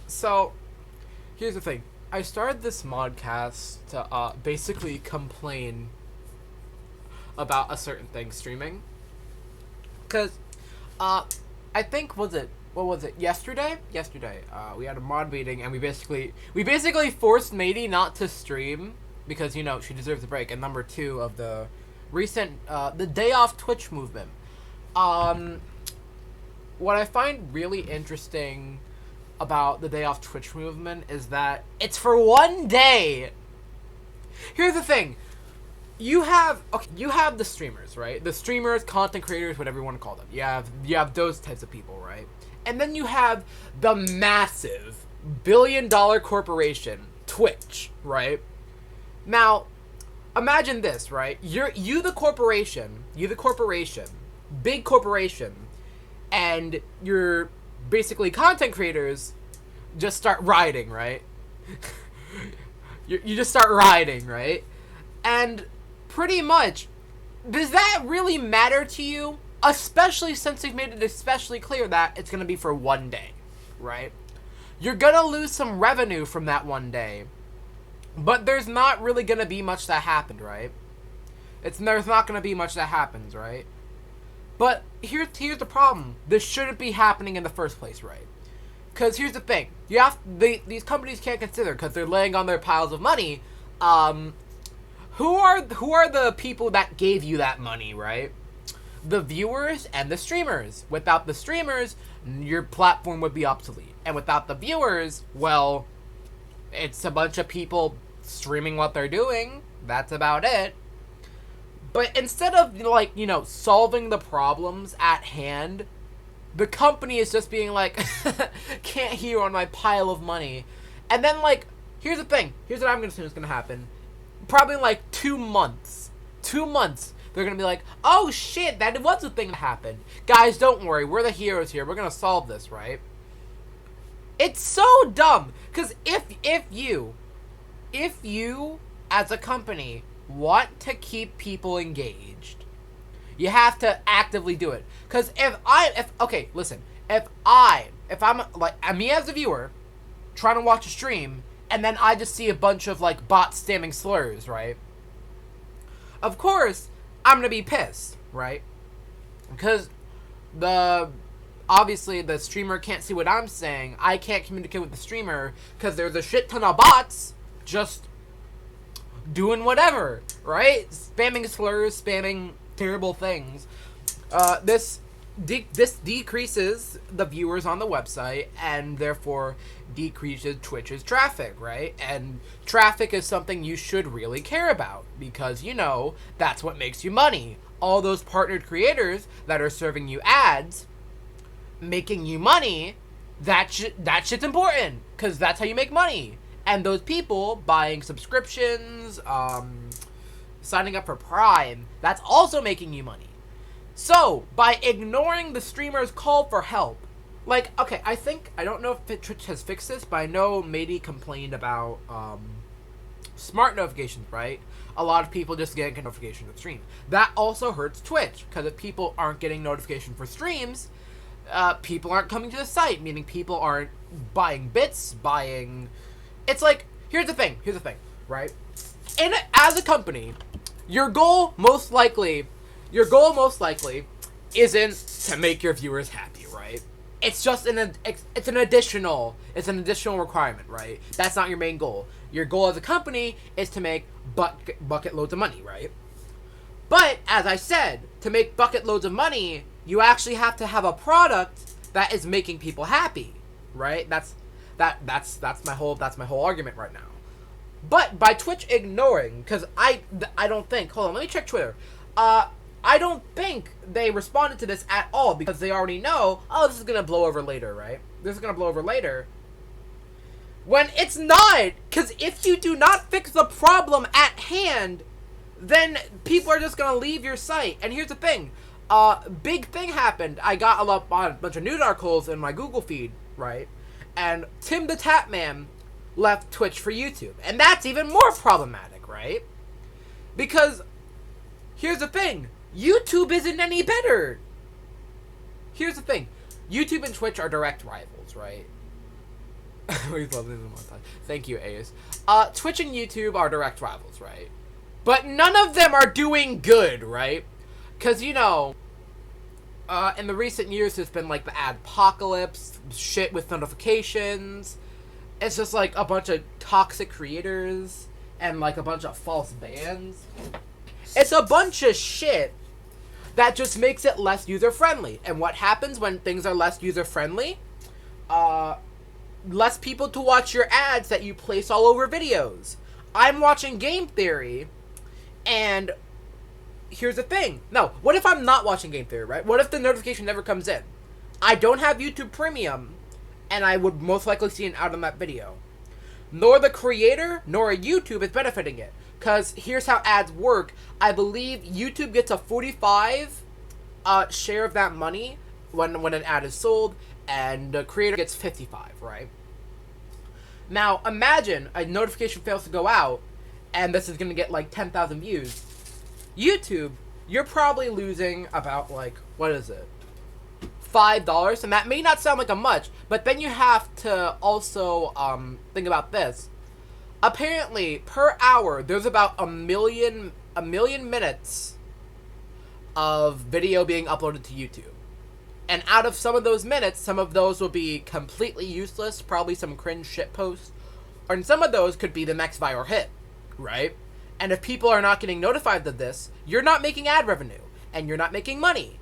So, here's the thing. I started this modcast to basically complain about a certain thing streaming. Because, I think, what was it, yesterday? Yesterday, we had a mod meeting and we basically forced Matey not to stream because, she deserves a break. And number two of the recent, the day off Twitch movement. What I find really interesting about the day off Twitch movement is that it's for one day. Here's the thing. You have the streamers, right? The streamers, content creators, whatever you want to call them. You have those types of people, right? And then you have the massive billion-dollar corporation, Twitch, right? Now, imagine this, right? You the corporation, big corporation, and you're basically content creators just start rioting, right? you just start rioting, right? And pretty much, does that really matter to you? Especially since they've made it especially clear that it's going to be for one day, right? You're going to lose some revenue from that one day, but there's not really going to be much that happened, right? There's not going to be much that happens, right? But here's the problem. This shouldn't be happening in the first place, right? Because here's the thing. These companies can't consider, because they're laying on their piles of money, who are the people that gave you that money, right? The viewers and the streamers. Without the streamers, your platform would be obsolete. And without the viewers, well, it's a bunch of people streaming what they're doing. That's about it. But instead of, solving the problems at hand, the company is just being like, can't hear on my pile of money. And then, here's the thing. Here's what I'm going to assume is going to happen. Probably in, 2 months. 2 months. They're going to be like, oh, shit, that was a thing that happened. Guys, don't worry. We're the heroes here. We're going to solve this, right? It's so dumb. Because if you, as a company, want to keep people engaged, you have to actively do it. Because if I'm me as a viewer trying to watch a stream and then I just see a bunch of bots spamming slurs, right? Of course I'm gonna be pissed, right? Because obviously the streamer can't see what I'm saying. I can't communicate with the streamer because there's a shit ton of bots just doing whatever, right? Spamming slurs, spamming terrible things. This decreases the viewers on the website and therefore decreases Twitch's traffic, right? And traffic is something you should really care about because, that's what makes you money. All those partnered creators that are serving you ads, making you money, that shit's important because that's how you make money. And those people buying subscriptions, signing up for Prime, that's also making you money. So, by ignoring the streamer's call for help, I don't know if Twitch has fixed this, but I know Matey complained about smart notifications, right? A lot of people just getting notifications of streams. That also hurts Twitch, because if people aren't getting notification for streams, people aren't coming to the site, meaning people aren't buying bits, It's here's the thing, right? And as a company, your goal most likely isn't to make your viewers happy, right? It's just it's an additional requirement, right? That's not your main goal. Your goal as a company is to make bucket loads of money, right? But as I said, to make bucket loads of money, you actually have to have a product that is making people happy, right? That's my whole argument right now. But by Twitch ignoring, because I don't think, hold on, let me check Twitter. I don't think they responded to this at all because they already know, this is gonna blow over later, right? This is gonna blow over later. When it's not, because if you do not fix the problem at hand, then people are just gonna leave your site. And here's the thing, big thing happened. I got a bunch of news articles in my Google feed, right? And Tim the Tatman left Twitch for YouTube. And that's even more problematic, right? Because, here's the thing. YouTube isn't any better. Here's the thing. YouTube and Twitch are direct rivals, right? Thank you, Ace. Twitch and YouTube are direct rivals, right? But none of them are doing good, right? Because, in the recent years, there's been, like, the adpocalypse, shit with notifications. It's just, like, a bunch of toxic creators and, like, a bunch of false bans. It's a bunch of shit that just makes it less user-friendly. And what happens when things are less user-friendly? Less people to watch your ads that you place all over videos. I'm watching Game Theory, and here's the thing. No, what if I'm not watching Game Theory, right? What if the notification never comes in? I don't have YouTube Premium, and I would most likely see an ad on that video. Nor the creator, nor YouTube is benefiting it. Because here's how ads work. I believe YouTube gets a 45 share of that money when an ad is sold, and the creator gets 55, right? Now, imagine a notification fails to go out, and this is going to get, like, 10,000 views. YouTube, you're probably losing about, like, what is it? $5, and that may not sound like a much, but then you have to also think about this. Apparently, per hour, there's about a million minutes of video being uploaded to YouTube. And out of some of those minutes, some of those will be completely useless, probably some cringe shit posts, and some of those could be the next viral hit, right? And if people are not getting notified of this, you're not making ad revenue, and you're not making money.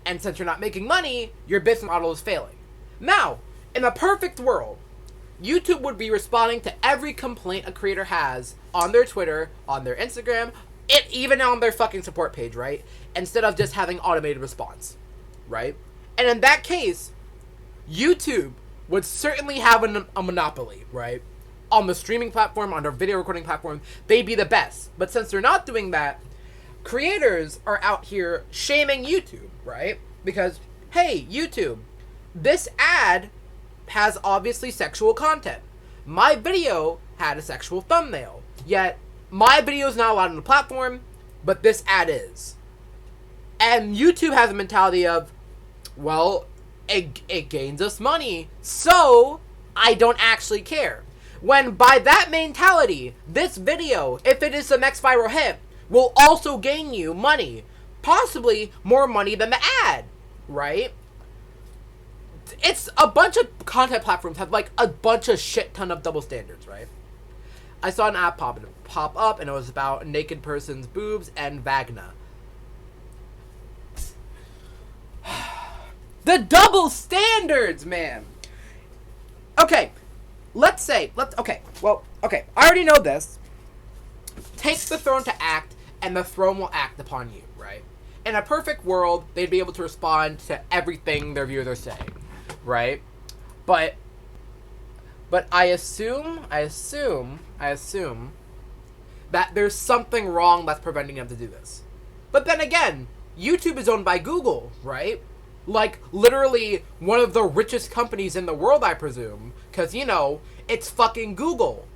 And since you're not making money, your business model is failing. Now, in a perfect world, YouTube would be responding to every complaint a creator has on their Twitter, on their Instagram, even on their fucking support page, right? Instead of just having automated response, right? And in that case, YouTube would certainly have a monopoly, right? On the streaming platform, on their video recording platform, they'd be the best. But since they're not doing that, creators are out here shaming YouTube, right? Because, hey, YouTube, this ad has obviously sexual content. My video had a sexual thumbnail, yet my video is not allowed on the platform, but this ad is. And YouTube has a mentality of, well, it gains us money, so I don't actually care. When by that mentality, this video, if it is the next viral hit, will also gain you money. Possibly more money than the ad, right? It's a bunch of content platforms have like a bunch of shit ton of double standards, right? I saw an app pop up, and it was about a naked person's boobs and vagina. The double standards, man! Okay, I already know this. Take the throne to act, and the throne will act upon you, right? In a perfect world, they'd be able to respond to everything their viewers are saying, right? But I assume that there's something wrong that's preventing them to do this. But then again, YouTube is owned by Google, right? Like, literally one of the richest companies in the world, I presume. Because, it's fucking Google.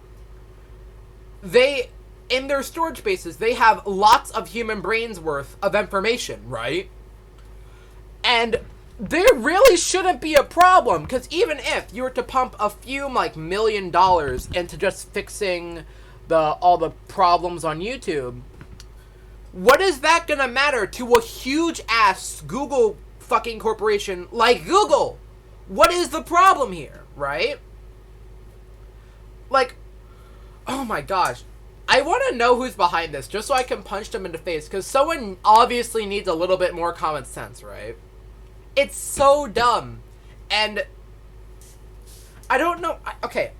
In their storage spaces, they have lots of human brains worth of information, right? And there really shouldn't be a problem, because even if you were to pump a few, $1 million into just fixing all the problems on YouTube, what is that gonna matter to a huge-ass Google fucking corporation like Google? What is the problem here, right? Like, oh my gosh. I want to know who's behind this, just so I can punch them in the face, because someone obviously needs a little bit more common sense, right? It's so dumb. And I don't know.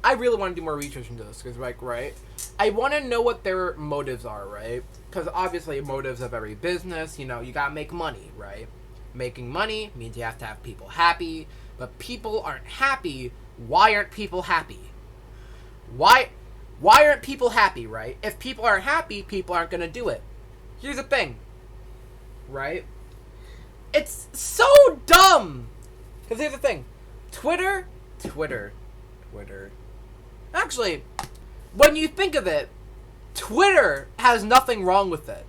I really want to do more research into this, because, right? I want to know what their motives are, right? Because obviously motives of every business, you gotta make money, right? Making money means you have to have people happy, but people aren't happy. Why aren't people happy? Why aren't people happy, right? If people aren't happy, people aren't gonna do it. Here's the thing, right? It's so dumb! Because here's the thing. Twitter. Actually, when you think of it, Twitter has nothing wrong with it.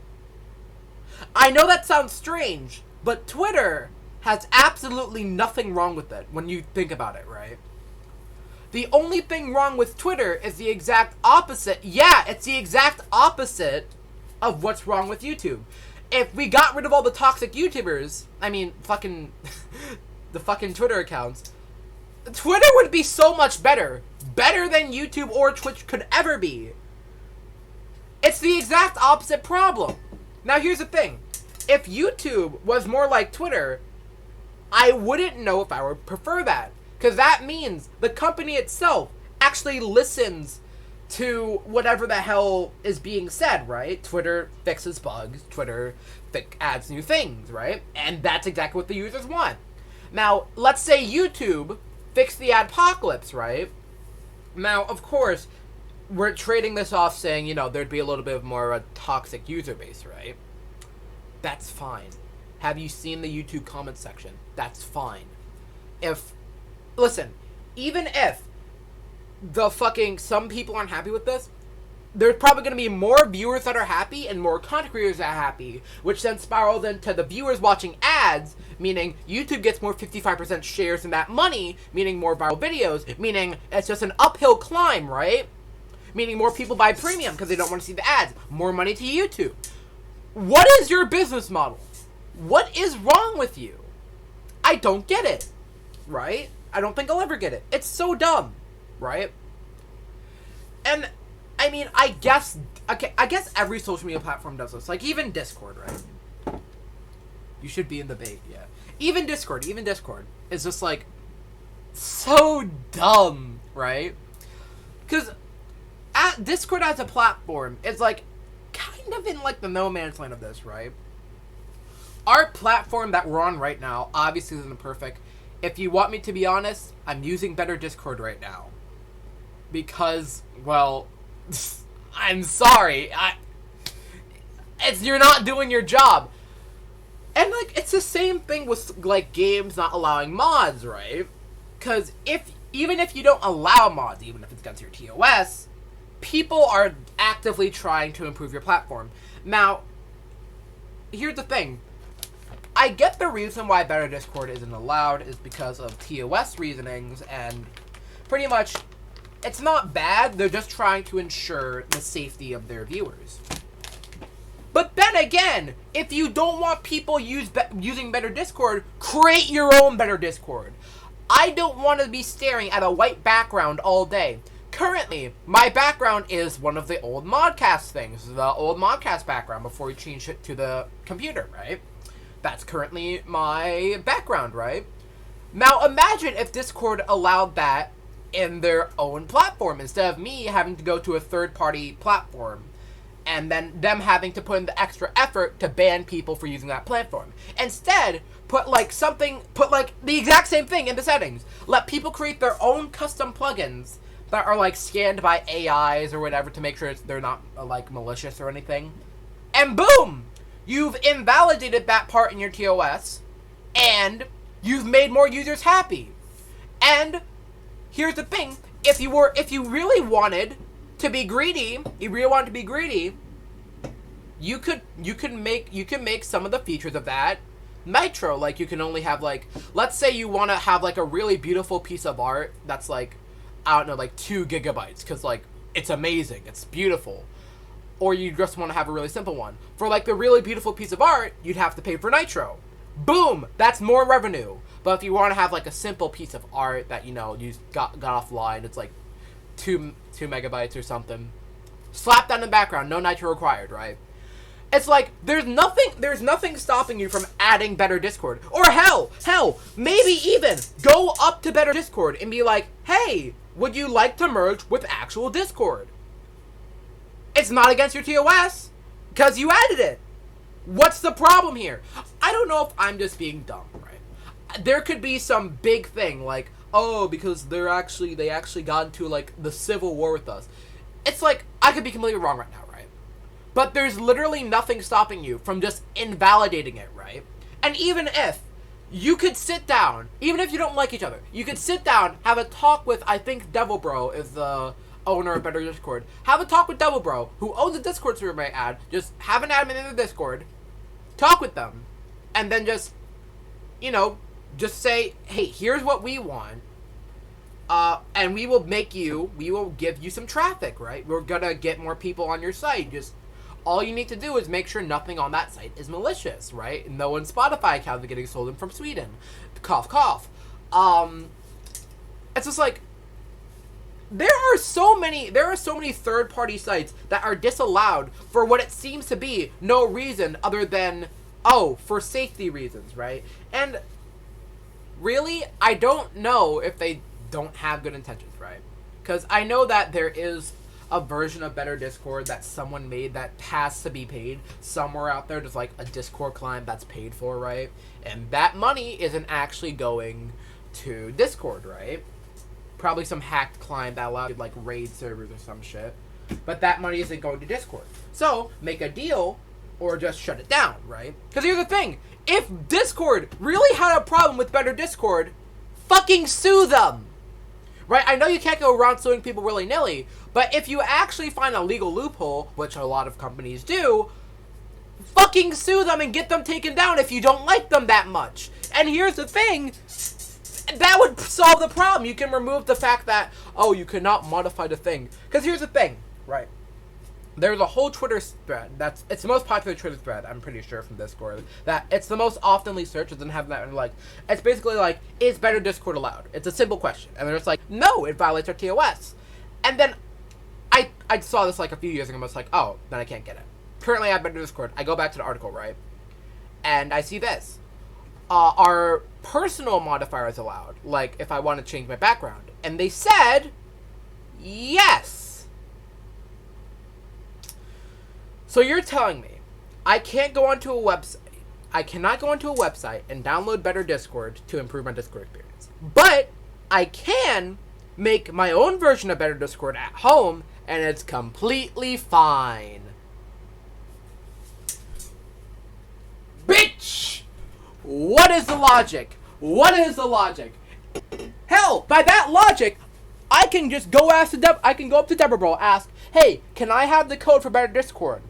I know that sounds strange, but Twitter has absolutely nothing wrong with it when you think about it, right? The only thing wrong with Twitter is the exact opposite. Yeah, it's the exact opposite of what's wrong with YouTube. If we got rid of all the toxic YouTubers, I mean, fucking, the fucking Twitter accounts, Twitter would be so much better. Better than YouTube or Twitch could ever be. It's the exact opposite problem. Now, here's the thing. If YouTube was more like Twitter, I wouldn't know if I would prefer that. Because that means the company itself actually listens to whatever the hell is being said, right? Twitter fixes bugs. Twitter adds new things, right? And that's exactly what the users want. Now, let's say YouTube fixed the adpocalypse, right? Now, of course, we're trading this off saying, there'd be a little bit more of a toxic user base, right? That's fine. Have you seen the YouTube comment section? That's fine. Listen, even if some people aren't happy with this, there's probably going to be more viewers that are happy and more content creators that are happy, which then spirals into the viewers watching ads, meaning YouTube gets more 55% shares in that money, meaning more viral videos, meaning it's just an uphill climb, right? Meaning more people buy premium because they don't want to see the ads. More money to YouTube. What is your business model? What is wrong with you? I don't get it, right? I don't think I'll ever get it. It's so dumb, right? And I mean, I guess every social media platform does this. Like, even Discord, right? You should be in the bait, yeah. Even Discord is just, like, so dumb, right? Because Discord as a platform is, like, kind of in, like, the no man's land of this, right? Our platform that we're on right now obviously isn't perfect. If you want me to be honest, I'm using better Discord right now. Because, well, I'm sorry. You're not doing your job. And, like, it's the same thing with, like, games not allowing mods, right? Because even if you don't allow mods, even if it's against your TOS, people are actively trying to improve your platform. Now, here's the thing. I get the reason why better Discord isn't allowed is because of TOS reasonings, and pretty much, it's not bad. They're just trying to ensure the safety of their viewers. But then again, if you don't want people using better Discord, create your own better Discord. I don't want to be staring at a white background all day. Currently, my background is one of the old Modcast things, the old Modcast background before we changed it to the computer, right? That's currently my background, right? Now imagine if Discord allowed that in their own platform instead of me having to go to a third-party platform and then them having to put in the extra effort to ban people for using that platform. Instead, put the exact same thing in the settings. Let people create their own custom plugins that are like scanned by AIs or whatever to make sure they're not like malicious or anything. And boom! You've invalidated that part in your TOS, and you've made more users happy. And here's the thing: if you really wanted to be greedy, you can make some of the features of that nitro. Like, you can only have, like, let's say you want to have like a really beautiful piece of art that's like, I don't know, like 2 gigabytes, because like it's amazing, it's beautiful. Or you just want to have a really simple one. For, like, the really beautiful piece of art, you'd have to pay for nitro. Boom! That's more revenue. But if you want to have, like, a simple piece of art that, you got offline, it's, like, 2 megabytes or something, slap that in the background, no nitro required, right? It's like, there's nothing stopping you from adding better Discord. Or hell, maybe even go up to better Discord and be like, hey, would you like to merge with actual Discord? It's not against your TOS, because you added it. What's the problem here? I don't know if I'm just being dumb, right? There could be some big thing, like, oh, because they actually got into, like, the civil war with us. It's like, I could be completely wrong right now, right? But there's literally nothing stopping you from just invalidating it, right? And even if you could sit down, even if you don't like each other, you could sit down, have a talk with, I think Devil Bro is the owner of Better Discord. Have a talk with Devil Bro, who owns a Discord server, might add. Just have an admin in the Discord, talk with them, and then just say, hey, here's what we want. And we will give you some traffic, right? We're gonna get more people on your site. Just all you need to do is make sure nothing on that site is malicious, right? No one's Spotify account is getting stolen from Sweden. Cough, cough. It's just like, there are so many third-party sites that are disallowed for what it seems to be no reason other than, for safety reasons, right? And really, I don't know if they don't have good intentions, right? Because I know that there is a version of Better Discord that someone made that has to be paid somewhere out there. There's like a Discord client that's paid for, right? And that money isn't actually going to Discord, right? Probably some hacked client that allowed you like raid servers or some shit. But that money isn't going to Discord. So make a deal or just shut it down, right? Because here's the thing. If Discord really had a problem with Better Discord, fucking sue them. Right? I know you can't go around suing people willy-nilly, but if you actually find a legal loophole, which a lot of companies do, fucking sue them and get them taken down if you don't like them that much. And here's the thing. That would solve the problem. You can remove the fact that, you cannot modify the thing. Because here's the thing, right? There's a whole Twitter thread it's the most popular Twitter thread, I'm pretty sure, from Discord. That it's the most oftenly searched. It doesn't have that, like, it's basically like, is Better Discord allowed? It's a simple question. And they're just like, no, it violates our TOS. And then I saw this like a few years ago and was like, then I can't get it. Currently I have Better Discord. I go back to the article, right? And I see this. Are personal modifiers allowed? Like, if I want to change my background. And they said, yes. So you're telling me, I can't go onto a website. I cannot go onto a website and download Better Discord to improve my Discord experience. But I can make my own version of Better Discord at home, and it's completely fine. Bitch! What is the logic? What is the logic? Hell, by that logic, I can just go I can go up to Deborah Bro, ask, hey, can I have the code for Better Discord?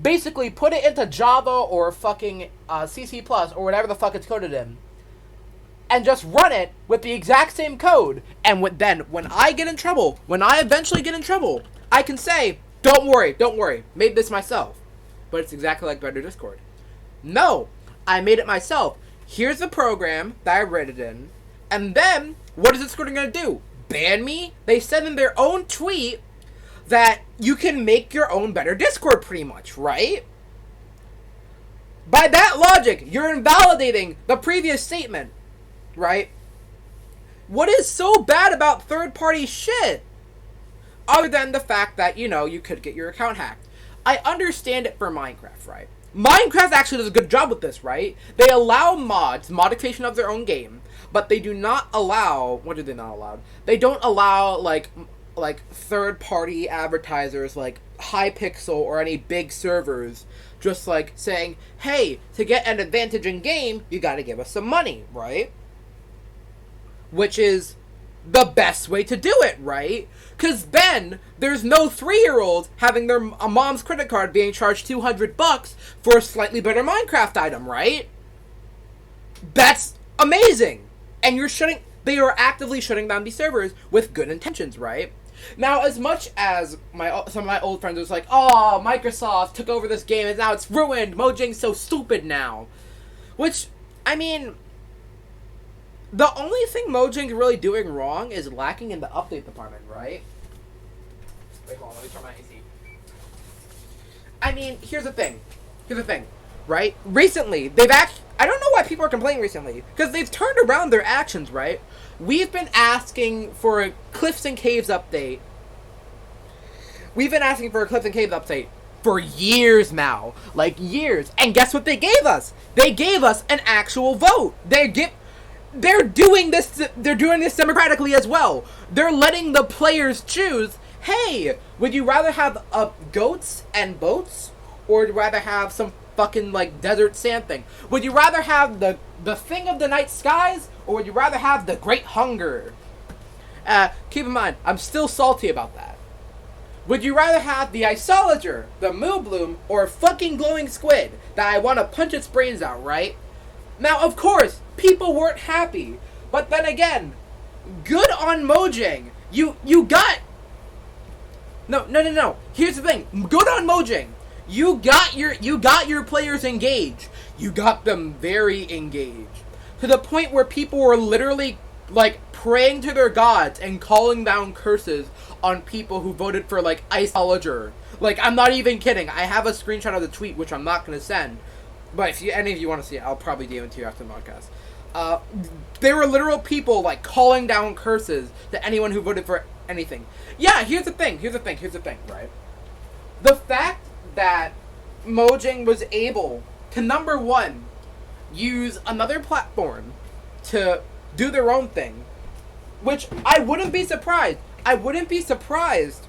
Basically, put it into Java or fucking CC+, or whatever the fuck it's coded in, and just run it with the exact same code. And then, when I eventually get in trouble, I can say, don't worry, made this myself. But it's exactly like Better Discord. No, I made it myself. Here's the program that I read it in. And then, what is Discord going to do? Ban me? They said in their own tweet that you can make your own Better Discord, pretty much, right? By that logic, you're invalidating the previous statement, right? What is so bad about third-party shit? Other than the fact that, you could get your account hacked. I understand it for Minecraft, right? Minecraft actually does a good job with this, right? They allow modification of their own game, but they do not allow, what do they not allow? They don't allow, like third-party advertisers, like Hypixel or any big servers, just like saying, hey, to get an advantage in game, you gotta give us some money, right? Which is the best way to do it, right? Because then, there's no 3-year-old having their mom's credit card being charged $200 for a slightly better Minecraft item, right? That's amazing! And they are actively shutting down these servers with good intentions, right? Now, as much as some of my old friends was like, Microsoft took over this game and now it's ruined, Mojang's so stupid now. Which, I mean, the only thing Mojang's really doing wrong is lacking in the update department, right? Wait, hold on, let me turn my AC. I mean, here's the thing, right? Recently, I don't know why people are complaining recently, because they've turned around their actions, right? We've been asking for a Cliffs and Caves update. For years now. Like, years. And guess what they gave us? They gave us an actual vote. They're doing this democratically as well. They're letting the players choose, hey, would you rather have goats and boats? Or would you rather have some fucking, like, desert sand thing? Would you rather have the thing of the night skies? Or would you rather have the great hunger? Keep in mind, I'm still salty about that. Would you rather have the isolager, the moo bloom, or a fucking glowing squid that I want to punch its brains out, right? Now, of course, people weren't happy. But then again, Good on Mojang. You got... No. Here's the thing. Good on Mojang. You got your players engaged. You got them very engaged. To the point where people were literally, like, praying to their gods and calling down curses on people who voted for, like, Iceologer. Like, I'm not even kidding. I have a screenshot of the tweet, which I'm not going to send. But if any of you want to see it, I'll probably DM it to you after the podcast. There were literal people, like, calling down curses to anyone who voted for anything. Yeah, here's the thing, right? The fact that Mojang was able to, number one, use another platform to do their own thing, which I wouldn't be surprised. I wouldn't be surprised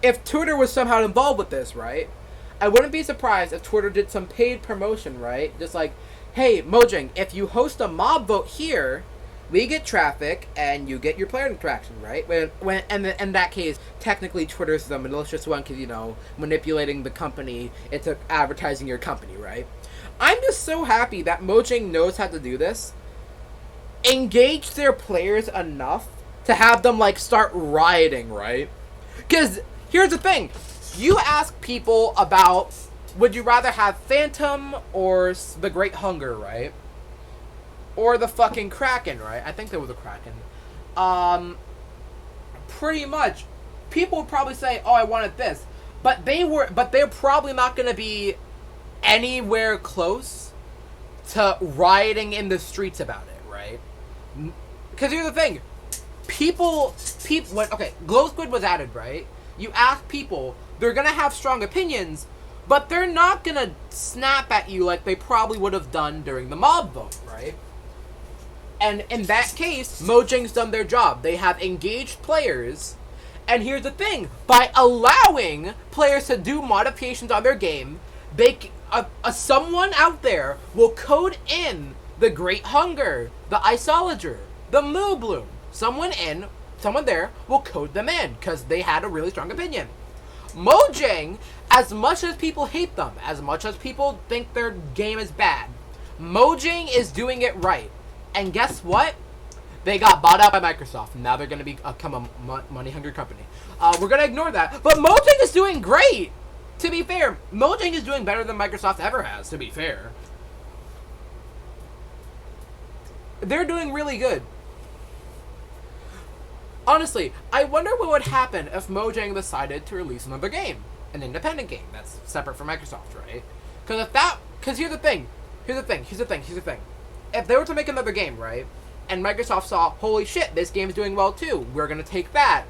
if Twitter was somehow involved with this, right? I wouldn't be surprised if Twitter did some paid promotion, right? Just like, hey, Mojang, if you host a mob vote here, we get traffic and you get your player interaction, right? And in that case, technically Twitter's the malicious one because, you know, manipulating the company into advertising your company, right? I'm just so happy that Mojang knows how to do this. Engage their players enough to have them, like, start rioting, right? Because here's the thing. You ask people about, would you rather have Phantom or the Great Hunger, right? Or the fucking Kraken, right? I think they were the Kraken. Pretty much, people would probably say, oh, I wanted this. But they're probably not going to be anywhere close to rioting in the streets about it, right? Because here's the thing. Glow Squid was added, right? You ask people, they're going to have strong opinions, but they're not going to snap at you like they probably would have done during the mob vote, right? And in that case, Mojang's done their job. They have engaged players. And here's the thing. By allowing players to do modifications on their game, someone out there will code in the Great Hunger, the Iceologer, the Moo Bloom. Someone there will code them in because they had a really strong opinion. Mojang, as much as people hate them, as much as people think their game is bad, Mojang is doing it right. And guess what? They got bought out by Microsoft. Now they're going to become a money-hungry company. We're going to ignore that. But Mojang is doing great. To be fair, Mojang is doing better than Microsoft ever has, to be fair. They're doing really good. Honestly, I wonder what would happen if Mojang decided to release another game. An independent game that's separate from Microsoft, right? Because here's the thing. If they were to make another game, right, and Microsoft saw, holy shit, this game's doing well too, we're gonna take that.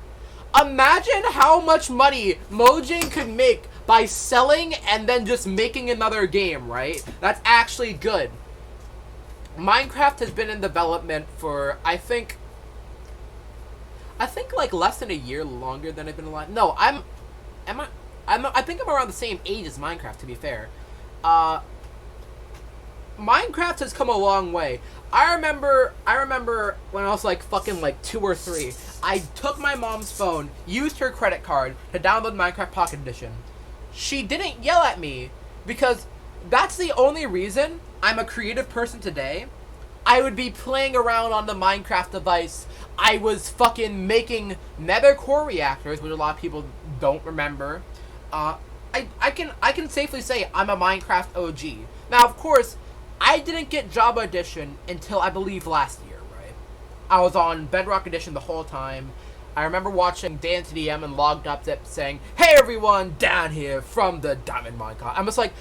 Imagine how much money Mojang could make by selling and then just making another game, right? That's actually good. Minecraft has been in development for, I think like less than a year longer than I've been alive. No, I think I'm around the same age as Minecraft, to be fair. Minecraft has come a long way. I remember when I was like fucking like 2 or 3, I took my mom's phone, used her credit card to download Minecraft Pocket Edition. She didn't yell at me because that's the only reason I'm a creative person today. I would be playing around on the Minecraft device. I was fucking making nether core reactors, which a lot of people don't remember. I can safely say I'm a Minecraft OG. Now, of course, I didn't get Java Edition until I believe last year, right? I was on Bedrock Edition the whole time. I remember watching Dan TDM and Logged Up Zip saying, hey everyone, down here from the Diamond Minecraft. I'm just like,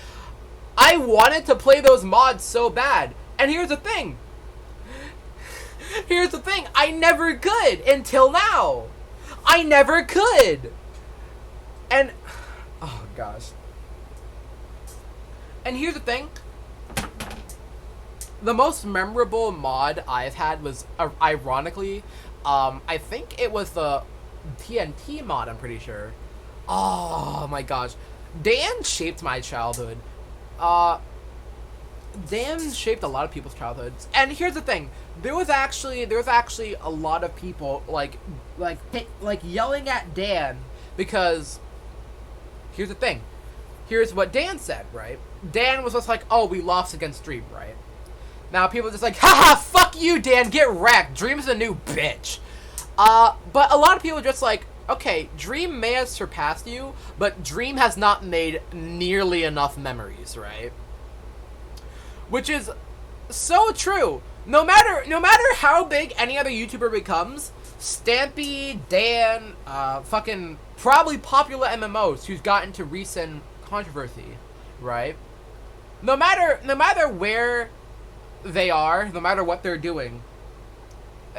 I wanted to play those mods so bad. And here's the thing. I never could until now. I never could. And, oh gosh. And here's the thing. The most memorable mod I've had was, ironically, I think it was the TNT mod, I'm pretty sure. Oh my gosh. Dan shaped my childhood. Dan shaped a lot of people's childhoods. And here's the thing. There was actually a lot of people, like yelling at Dan because, here's the thing. Here's what Dan said, right? Dan was just like, oh, we lost against Dream, right? Now people are just like, haha, fuck you, Dan, get wrecked. Dream's a new bitch. But a lot of people are just like, okay, Dream may have surpassed you, but Dream has not made nearly enough memories, right? Which is so true. No matter how big any other YouTuber becomes, Stampy, Dan, fucking probably popular MMOs who's got into recent controversy, right? No matter where they are, no matter what they're doing,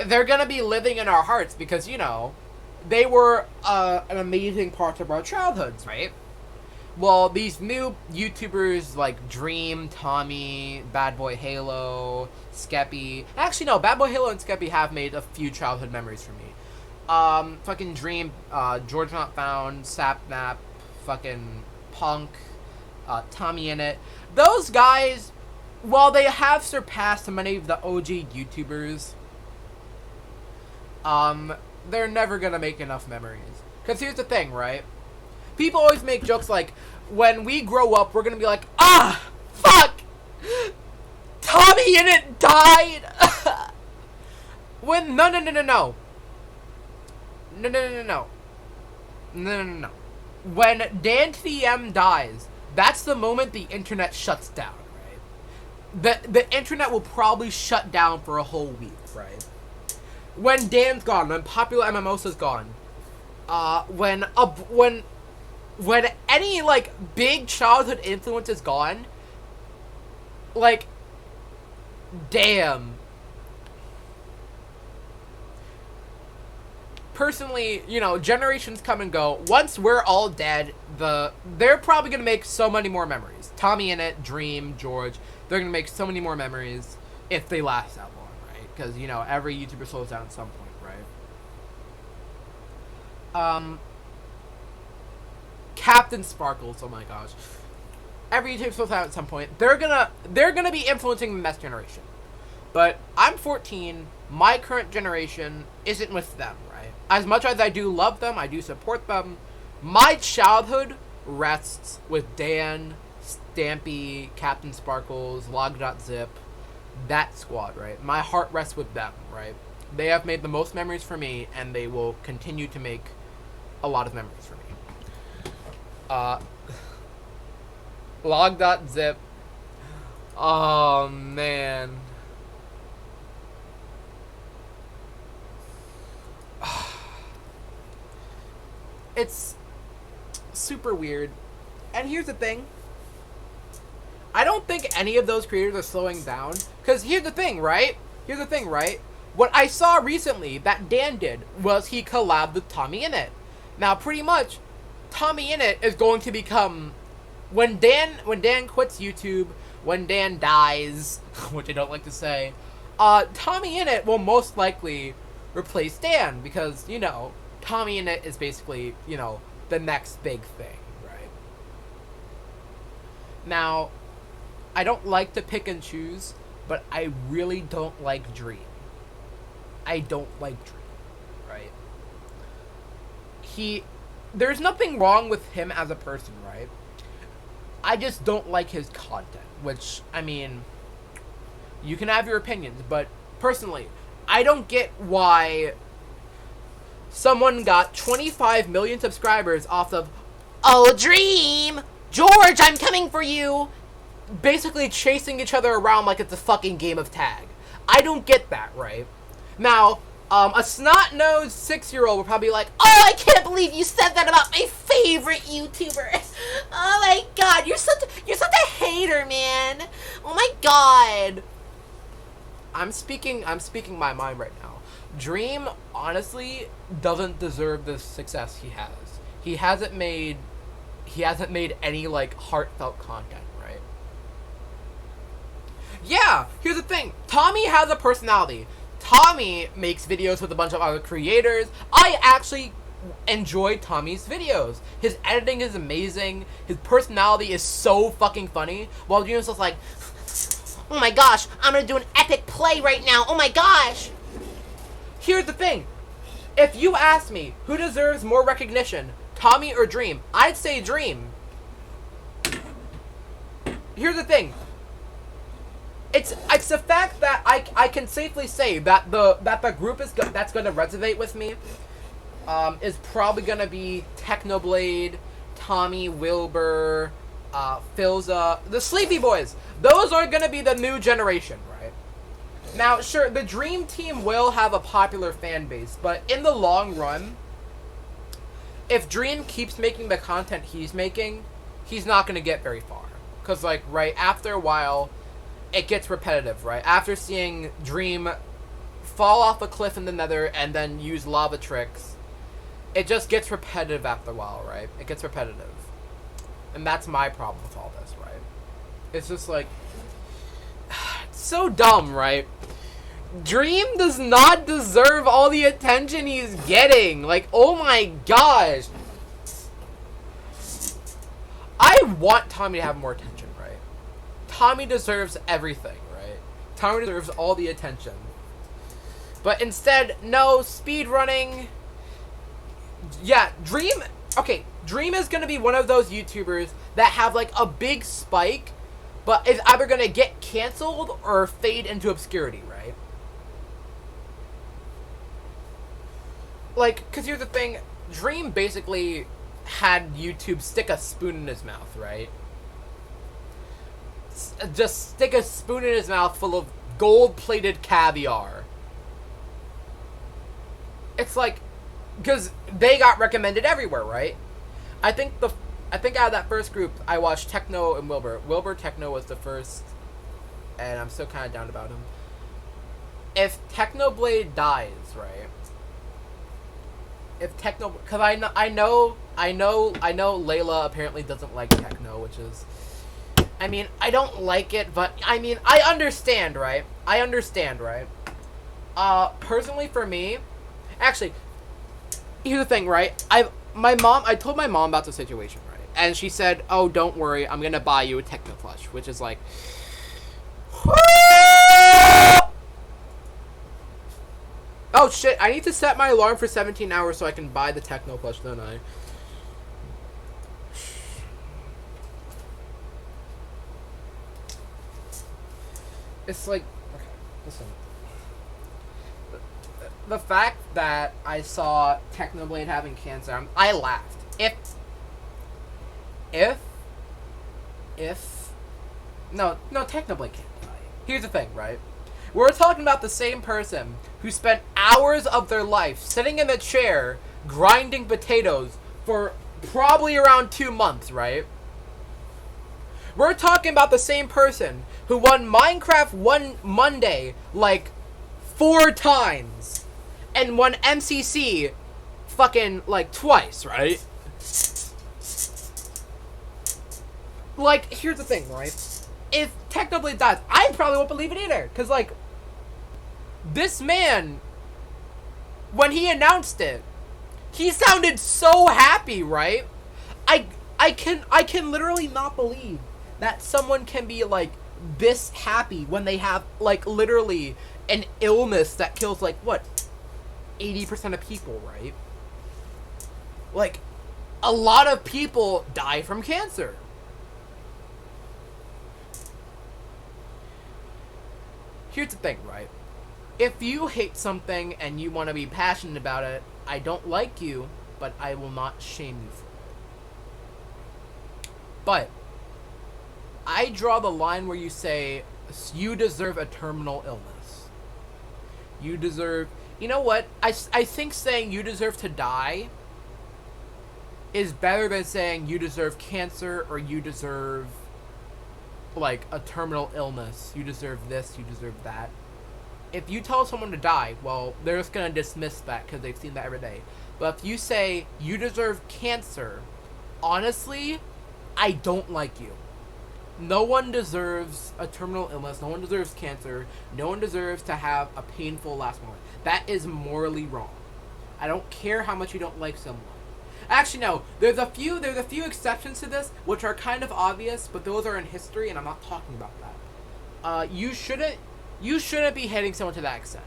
they're gonna be living in our hearts because, you know, they were an amazing part of our childhoods, right? Well, these new YouTubers like Dream, Tommy, Bad Boy Halo, Skeppy. Actually, no, Bad Boy Halo and Skeppy have made a few childhood memories for me. Fucking Dream, George Not Found, Sapnap, fucking Punk, Tommy in it. Those guys, while they have surpassed many of the OG YouTubers, they're never gonna make enough memories. Because here's the thing, right? People always make jokes like, when we grow up, we're gonna be like, fuck! Tommy in it died! When, no. No. When Dan TM dies, that's the moment the internet shuts down, right? The internet will probably shut down for a whole week, right? When Dan's gone, when popular MMOs is gone, when any, like, big childhood influence is gone, like, damn. Personally, you know, generations come and go. Once we're all dead, they're probably gonna make so many more memories. Tommy in it, Dream, George, they're gonna make so many more memories if they last that long, right? Because, you know, every YouTuber slows down at some point, right? Captain Sparkles, oh my gosh. Every YouTuber slows down at some point. They're gonna be influencing the next generation. But I'm 14, my current generation isn't with them, right? As much as I do love them, I do support them, my childhood rests with Dan, Stampy, Captain Sparkles, Log.zip, that squad, right? My heart rests with them, right? They have made the most memories for me, and they will continue to make a lot of memories for me. Log.zip. Oh, man. It's super weird. And here's the thing. I don't think any of those creators are slowing down. Because here's the thing, right? What I saw recently that Dan did was he collabed with Tommy Innit. Now, pretty much, Tommy Innit is going to become... When Dan quits YouTube, when Dan dies, which I don't like to say, Tommy Innit will most likely replace Dan. Because, you know, Tommy Innit is basically, you know, the next big thing, right? Now, I don't like to pick and choose, but I really don't like Dream. I don't like Dream, right? There's nothing wrong with him as a person, right? I just don't like his content, which, I mean, you can have your opinions, but personally, I don't get why someone got 25 million subscribers off of, "Oh, Dream! George, I'm coming for you!" Basically chasing each other around like it's a fucking game of tag. I don't get that, right? Now, a snot-nosed 6-year-old will probably be like, "Oh, I can't believe you said that about my favorite YouTuber. Oh my god, you're such a hater, man. Oh my god." I'm speaking my mind right now. Dream, honestly, doesn't deserve the success he has. He hasn't made any, like, heartfelt content, right? Yeah, here's the thing. Tommy has a personality. Tommy makes videos with a bunch of other creators. I actually enjoy Tommy's videos. His editing is amazing. His personality is so fucking funny. While Dream's just like, "Oh my gosh, I'm gonna do an epic play right now. Oh my gosh." Here's the thing. If you ask me who deserves more recognition, Tommy or Dream, I'd say Dream. Here's the thing. It's the fact that I can safely say that the group that's going to resonate with me is probably going to be Technoblade, Tommy, Wilbur, Philza, the Sleepy Boys. Those are going to be the new generation, right? Now, sure, the Dream Team will have a popular fan base, but in the long run, if Dream keeps making the content he's making, he's not going to get very far. Because, like, right, after a while, it gets repetitive, right? After seeing Dream fall off a cliff in the Nether and then use lava tricks, it just gets repetitive after a while, right? It gets repetitive. And that's my problem with all this, right? It's just like, it's so dumb, right? Dream does not deserve all the attention he's getting. Like, oh my gosh. I want Tommy to have more attention, right? Tommy deserves everything, right? Tommy deserves all the attention. But instead, no, speedrunning. Yeah, Dream... Okay, Dream is going to be one of those YouTubers that have, like, a big spike, but is either going to get canceled or fade into obscurity, right? Like, because here's the thing, Dream basically had YouTube stick a spoon in his mouth, right? Just stick a spoon in his mouth full of gold-plated caviar. It's like, because they got recommended everywhere, right? I think out of that first group, I watched Techno and Wilbur. Wilbur Techno was the first, and I'm still kind of down about him. If Technoblade dies, right? If Techno, because I know Layla apparently doesn't like Techno, which is, I mean, I don't like it, but I mean, I understand, right? Personally for me, actually, here's the thing, right? I told my mom about the situation, right? And she said, "Oh, don't worry, I'm gonna buy you a Techno plush," which is like, oh shit, I need to set my alarm for 17 hours so I can buy the Techno plush, don't I? It's like, okay, listen. The fact that I saw Technoblade having cancer, I laughed. No, Technoblade can't die. Here's the thing, right? We're talking about the same person who spent hours of their life sitting in a chair grinding potatoes for probably around 2 months, right? We're talking about the same person who won Minecraft one Monday like 4 times and won MCC fucking like twice, right? Like, here's the thing, right? If Technoblade dies, I probably won't believe it either. Because, like, this man, when he announced it, he sounded so happy, right? I can literally not believe that someone can be, like, this happy when they have, like, literally an illness that kills, like, what? 80% of people, right? Like, a lot of people die from cancer. Here's the thing, right? If you hate something and you want to be passionate about it, I don't like you, but I will not shame you for it. But I draw the line where you say, you deserve a terminal illness. You deserve... You know what? I think saying you deserve to die is better than saying you deserve cancer or you deserve, like, a terminal illness. You deserve this, you deserve that. If you tell someone to die, well, they're just going to dismiss that because they've seen that every day. But if you say you deserve cancer, honestly, I don't like you. No one deserves a terminal illness. No one deserves cancer. No one deserves to have a painful last moment. That is morally wrong. I don't care how much you don't like someone. Actually, no. There's a few exceptions to this, which are kind of obvious, but those are in history, and I'm not talking about that. You shouldn't be hating someone to that extent.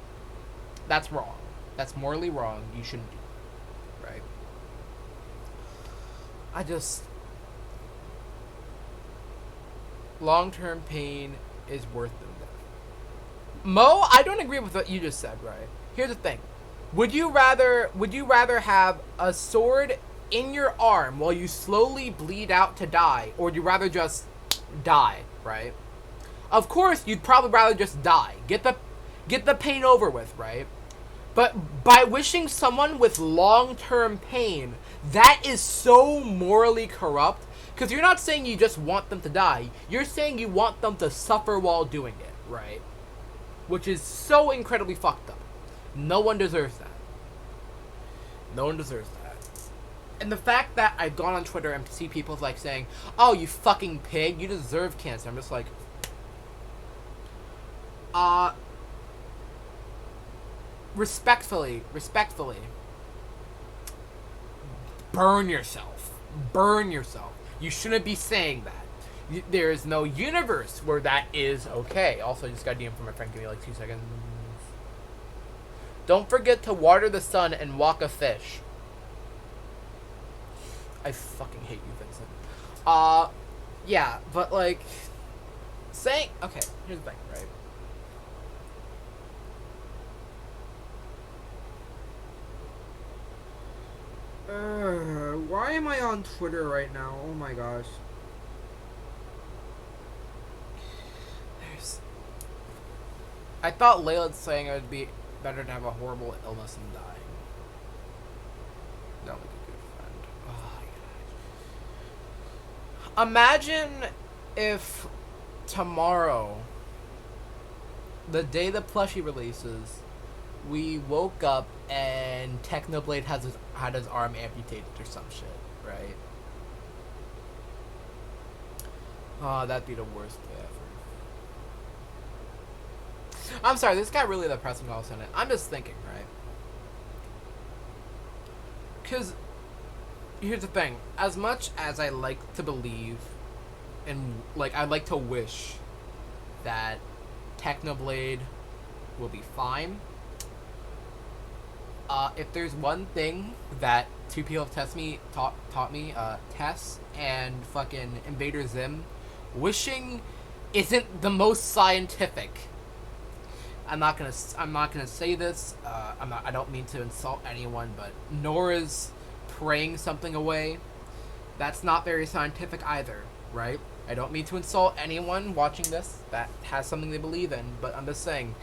That's wrong. That's morally wrong. You shouldn't do that. Right? I just... Long-term pain is worth the death. Mo, I don't agree with what you just said, right? Here's the thing. Would you rather have a sword in your arm while you slowly bleed out to die, or would you rather just die, right? Of course, you'd probably rather just die. Get the pain over with, right? But by wishing someone with long-term pain, that is so morally corrupt, because you're not saying you just want them to die. You're saying you want them to suffer while doing it, right? Which is so incredibly fucked up. No one deserves that. No one deserves that. And the fact that I've gone on Twitter and see people like saying, "Oh, you fucking pig, you deserve cancer." I'm just like, respectfully, burn yourself. Burn yourself. You shouldn't be saying that. There is no universe where that is okay. Also, I just got a DM from my friend. Give me like 2 seconds. Don't forget to water the sun and walk a fish. I fucking hate you, Vincent. Yeah, but like, saying, okay, here's the thing, right? Why am I on Twitter right now? Oh my gosh. I thought Layla's saying it would be better to have a horrible illness than dying. That would be a good friend. Oh my gosh. Imagine if tomorrow, the day the plushie releases, we woke up and Technoblade had his arm amputated or some shit, right? Oh, that'd be the worst day ever. I'm sorry, this got really depressing all of a sudden. I'm just thinking, right? Because, here's the thing. As much as I like to believe, and, like, I like to wish that Technoblade will be fine, if there's one thing that two people have taught me, Tess and fucking Invader Zim, wishing isn't the most scientific. I'm not gonna say this. I don't mean to insult anyone, but nor is praying something away. That's not very scientific either, right? I don't mean to insult anyone watching this that has something they believe in, but I'm just saying,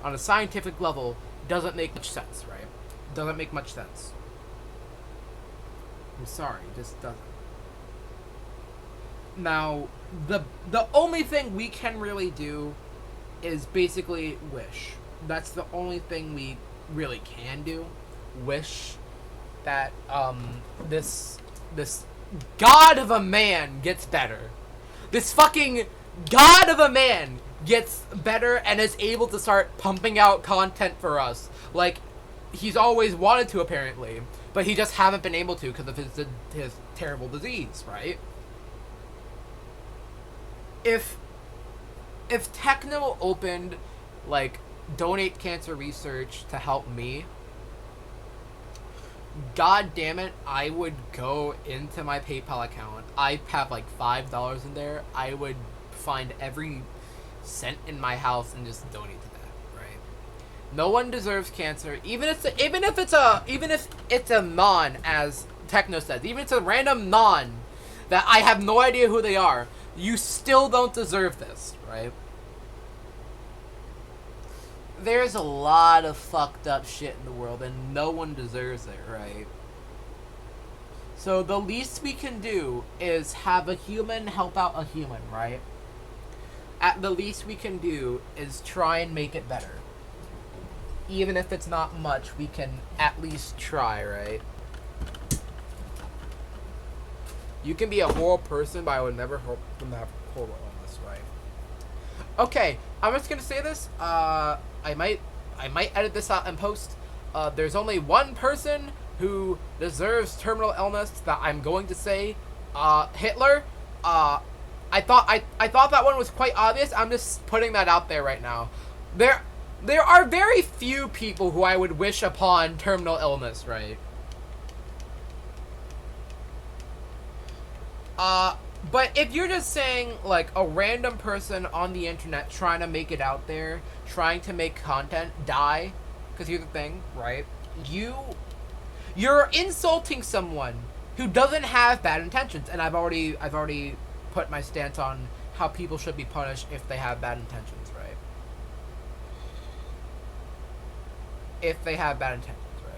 on a scientific level, doesn't make much sense, right? Doesn't make much sense. I'm sorry, it just doesn't. Now, the only thing we can really do is basically wish. That's the only thing we really can do. Wish that this god of a man gets better. This fucking god of a man gets better and is able to start pumping out content for us. Like, he's always wanted to, apparently, but he just haven't been able to because of his terrible disease, right? If Techno opened, like, donate cancer research to help me, god damn it, I would go into my PayPal account. I have like $5 in there. I would find every cent in my house and just donate to that, right? No one deserves cancer, even if it's a non, as Techno says, even if it's a random non that I have no idea who they are. You still don't deserve this, right? There's a lot of fucked up shit in the world, and no one deserves it, right? So the least we can do is have a human help out a human, right? At the least we can do is try and make it better. Even if it's not much, we can at least try, right? You can be a horrible person, but I would never hope them to have horrible illness, right? Okay, I'm just gonna say this. I might edit this out and post. There's only one person who deserves terminal illness that I'm going to say. Hitler. I thought that one was quite obvious. I'm just putting that out there right now. There are very few people who I would wish upon terminal illness, right? But if you're just saying, like, a random person on the internet trying to make it out there, trying to make content, die, because here's the thing, right? You're insulting someone who doesn't have bad intentions, and I've already put my stance on how people should be punished if they have bad intentions, right? If they have bad intentions, right?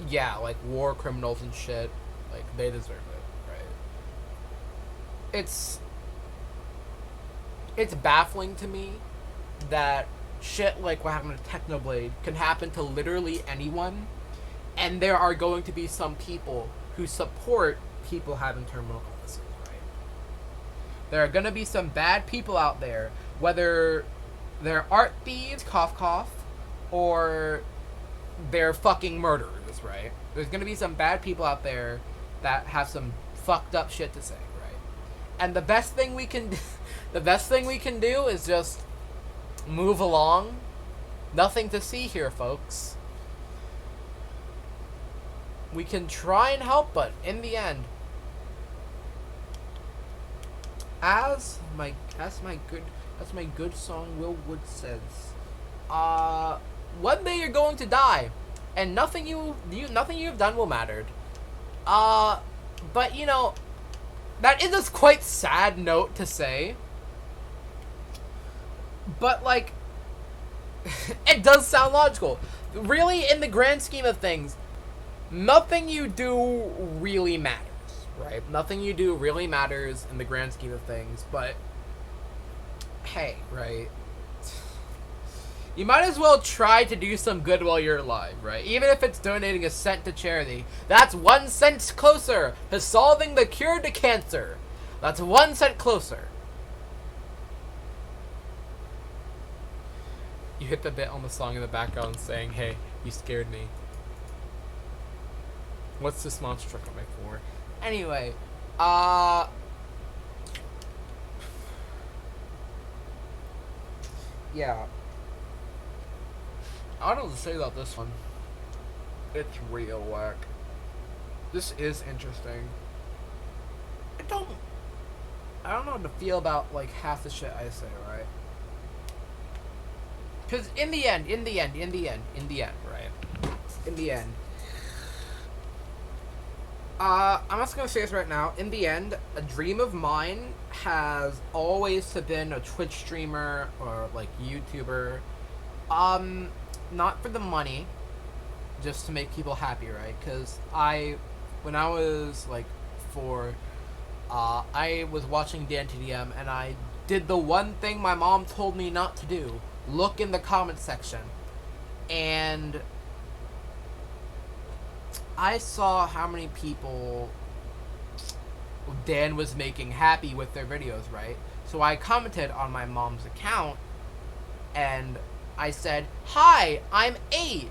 Yeah, like war criminals and shit, like they deserve it, right? It's baffling to me that shit like what happened to Technoblade can happen to literally anyone, and there are going to be some people who support people having terminal illnesses, right? There are going to be some bad people out there, whether they're art thieves, cough cough, or they're fucking murderers, right? There's going to be some bad people out there that have some fucked up shit to say, right? And the best thing we can do is just move along. Nothing to see here, folks. We can try and help, but in the end, as my good song Will Wood says, one day you're going to die, and nothing you've done will matter. But you know, that is a quite sad note to say. But like, it does sound logical. Really, in the grand scheme of things, nothing you do really matters, right? Nothing you do really matters in the grand scheme of things, but hey, right? You might as well try to do some good while you're alive, right? Even if it's donating a cent to charity. That's 1 cent closer to solving the cure to cancer. That's 1 cent closer. You hit the bit on the song in the background saying, hey, you scared me. What's this monster truck coming for? Anyway, yeah. I don't know what to say about this one. It's real whack. This is interesting. I don't know how to feel about, like, half the shit I say, right? Because in the end, right? In the end. I'm just gonna say this right now. In the end, a dream of mine has always been a Twitch streamer or, like, YouTuber. Not for the money, just to make people happy, right? Because when I was, like, 4, I was watching Dan TDM, and I did the one thing my mom told me not to do. Look in the comment section. And I saw how many people Dan was making happy with their videos, right? So I commented on my mom's account, and I said, hi, I'm 8,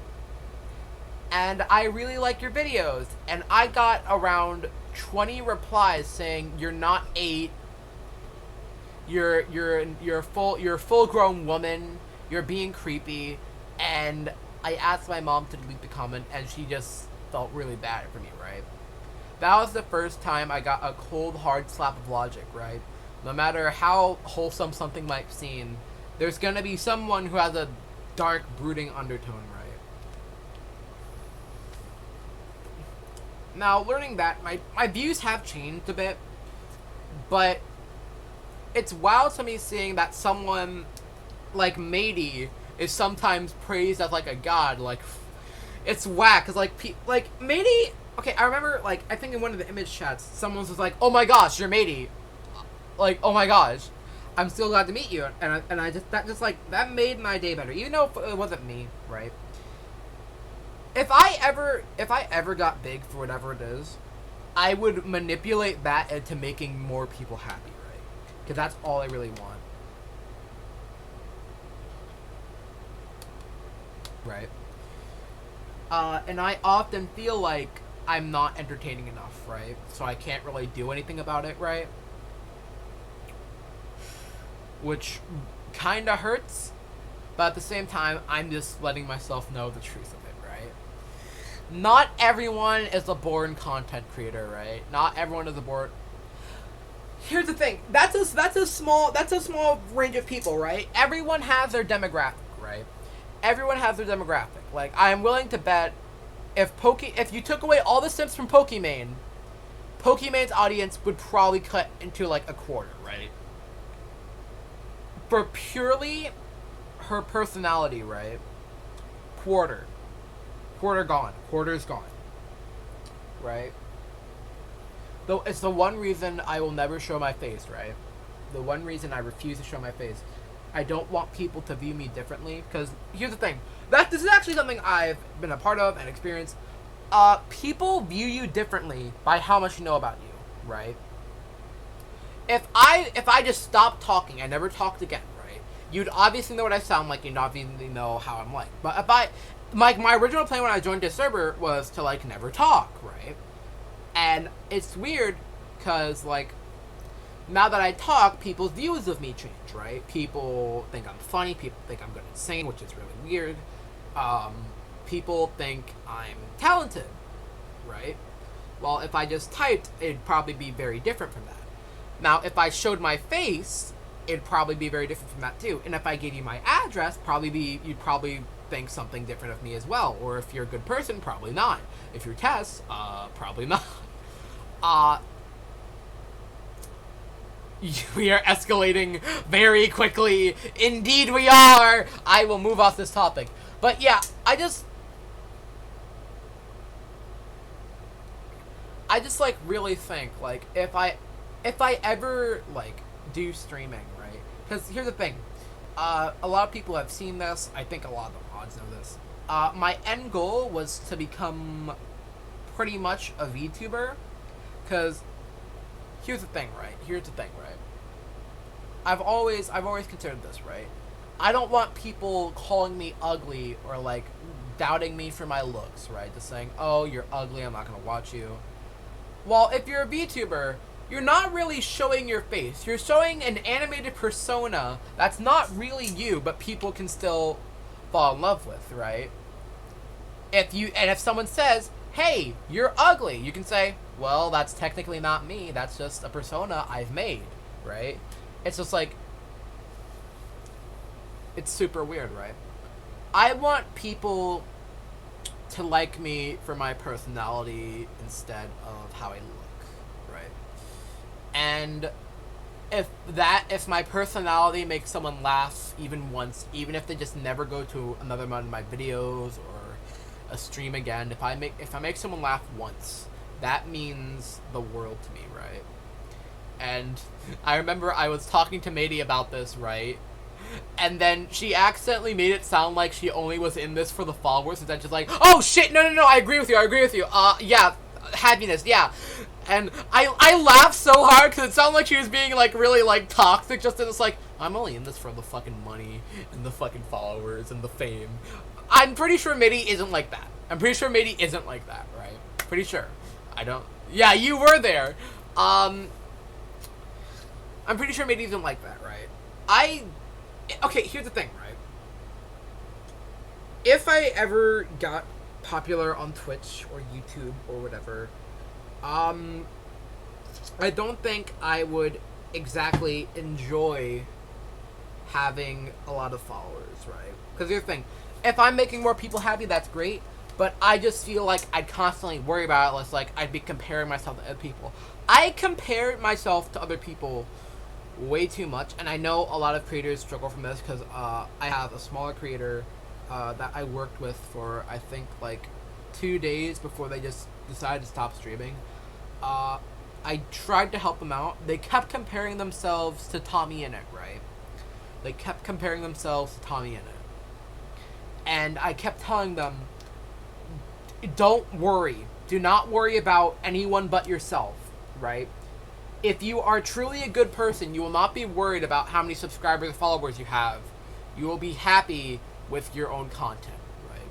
and I really like your videos. And I got around 20 replies saying, you're not 8, you're a full grown woman, you're being creepy. And I asked my mom to delete the comment, and she just felt really bad for me, right? That was the first time I got a cold, hard slap of logic, right? No matter how wholesome something might seem, there's gonna be someone who has a dark, brooding undertone, right? Now, learning that, my views have changed a bit, but it's wild to me seeing that someone like Matey is sometimes praised as, like, a god. Like, it's whack, because, like, Matey... Okay, I remember, like, I think in one of the image chats, someone was like, oh my gosh, you're Matey. Like, oh my gosh. I'm still glad to meet you. And I just, that made my day better. Even though it wasn't me, right? If I ever got big for whatever it is, I would manipulate that into making more people happy, right? Because that's all I really want. Right? And I often feel like I'm not entertaining enough, right? So I can't really do anything about it, right? Which kinda hurts, but at the same time, I'm just letting myself know the truth of it, right? not everyone is a born content creator, right? Not everyone is a born. Here's the thing. That's a small range of people, right? Everyone has their demographic, right? Everyone has their demographic. Like, I am willing to bet if you took away all the simps from Pokemon's audience would probably cut into like a quarter, right? For purely her personality, right? Quarter gone. Quarter's gone. Right? Though it's the one reason I will never show my face, right? The one reason I refuse to show my face. I don't want people to view me differently, because here's the thing. This is actually something I've been a part of and experienced. People view you differently by how much you know about you, right? If I just stopped talking, I never talked again, right? You'd obviously know what I sound like, you'd obviously know how I'm like. But if my original plan when I joined this server was to, like, never talk, right? And it's weird, because, like, now that I talk, people's views of me change, right? People think I'm funny, people think I'm good at singing, which is really weird. People think I'm talented, right? Well, if I just typed, it'd probably be very different from that. Now, if I showed my face, it'd probably be very different from that too. And if I gave you my address, you'd probably think something different of me as well. Or if you're a good person, probably not. If you're Tess, probably not. We are escalating very quickly. Indeed we are! I will move off this topic. But yeah, I just like really think, like, if I ever, like, do streaming, right? Because here's the thing. A lot of people have seen this. I think a lot of the mods know this. My end goal was to become pretty much a VTuber. Because here's the thing, right? I've always considered this, right? I don't want people calling me ugly or, like, doubting me for my looks, right? Just saying, oh, you're ugly, I'm not gonna watch you. Well, if you're a VTuber, you're not really showing your face. You're showing an animated persona that's not really you, but people can still fall in love with, right? If someone says, hey, you're ugly, you can say, well, that's technically not me. That's just a persona I've made, right? It's just like, it's super weird, right? I want people to like me for my personality instead of how I look, right? And if my personality makes someone laugh even once, even if they just never go to another one of my videos or a stream again, if I make someone laugh once, that means the world to me, right? And I remember I was talking to Mady about this, right? And then she accidentally made it sound like she only was in this for the followers, and then she's like, oh shit, no, I agree with you, yeah, happiness, yeah. And I laughed so hard, because it sounded like she was being, like, really, like, toxic, just as it's like, I'm only in this for the fucking money, and the fucking followers, and the fame. I'm pretty sure Mady isn't like that, right? Pretty sure. Yeah, you were there. I'm pretty sure Mady isn't like that, right? Okay, here's the thing, right? If I ever got popular on Twitch or YouTube or whatever, I don't think I would exactly enjoy having a lot of followers, right? Because here's the thing. If I'm making more people happy, that's great, but I just feel like I'd constantly worry about it, unless, like, I'd be comparing myself to other people. I compare myself to other people way too much, and I know a lot of creators struggle from this, because I have a smaller creator that I worked with for, I think, like, 2 days before they just decided to stop streaming. I tried to help them out. They kept comparing themselves to Tommy Innit, right? They kept comparing themselves to Tommy Innit. And I kept telling them, don't worry. Do not worry about anyone but yourself, right? If you are truly a good person, you will not be worried about how many subscribers or followers you have. You will be happy with your own content, right?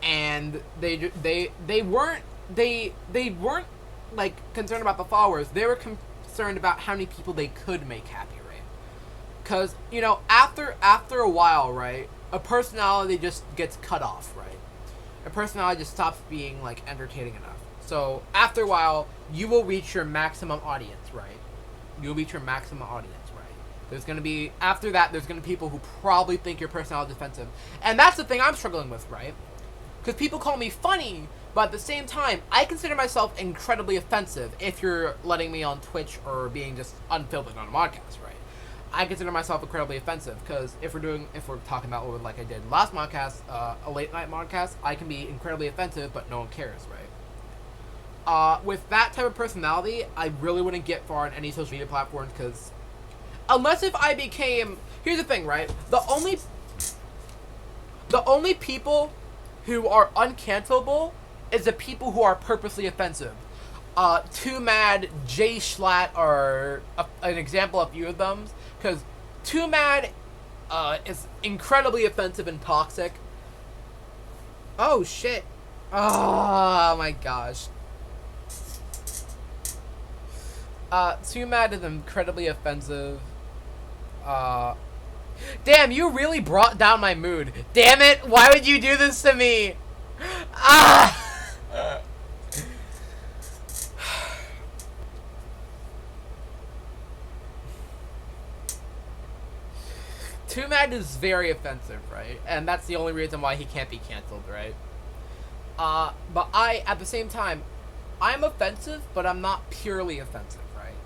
And they weren't like concerned about the followers. They were concerned about how many people they could make happy, right? Because, you know, after a while, right, a personality just gets cut off, right? a personality just stops being like entertaining enough. So after a while, you will reach your maximum audience, right? You'll reach your maximum audience, right? There's gonna be after that. There's gonna be people who probably think your personality is offensive, and that's the thing I'm struggling with, right? Because people call me funny, but at the same time, I consider myself incredibly offensive if you're letting me on Twitch or being just unfiltered on a podcast, right? I consider myself incredibly offensive because if we're talking about what like I did last Modcast, a late night Modcast, I can be incredibly offensive, but no one cares, right? With that type of personality, I really wouldn't get far on any social media platforms because unless if I became, here's the thing, right? The only people who are uncancelable is the people who are purposely offensive. Too Mad, Jay Schlatt are an example of a few of them, because Too Mad is incredibly offensive and toxic. Oh shit. Oh my gosh. Too Mad is incredibly offensive. Damn, you really brought down my mood. Damn it, why would you do this to me? Ah! Too Mad is very offensive, right? And that's the only reason why he can't be canceled, right? But at the same time, I'm offensive, but I'm not purely offensive, right?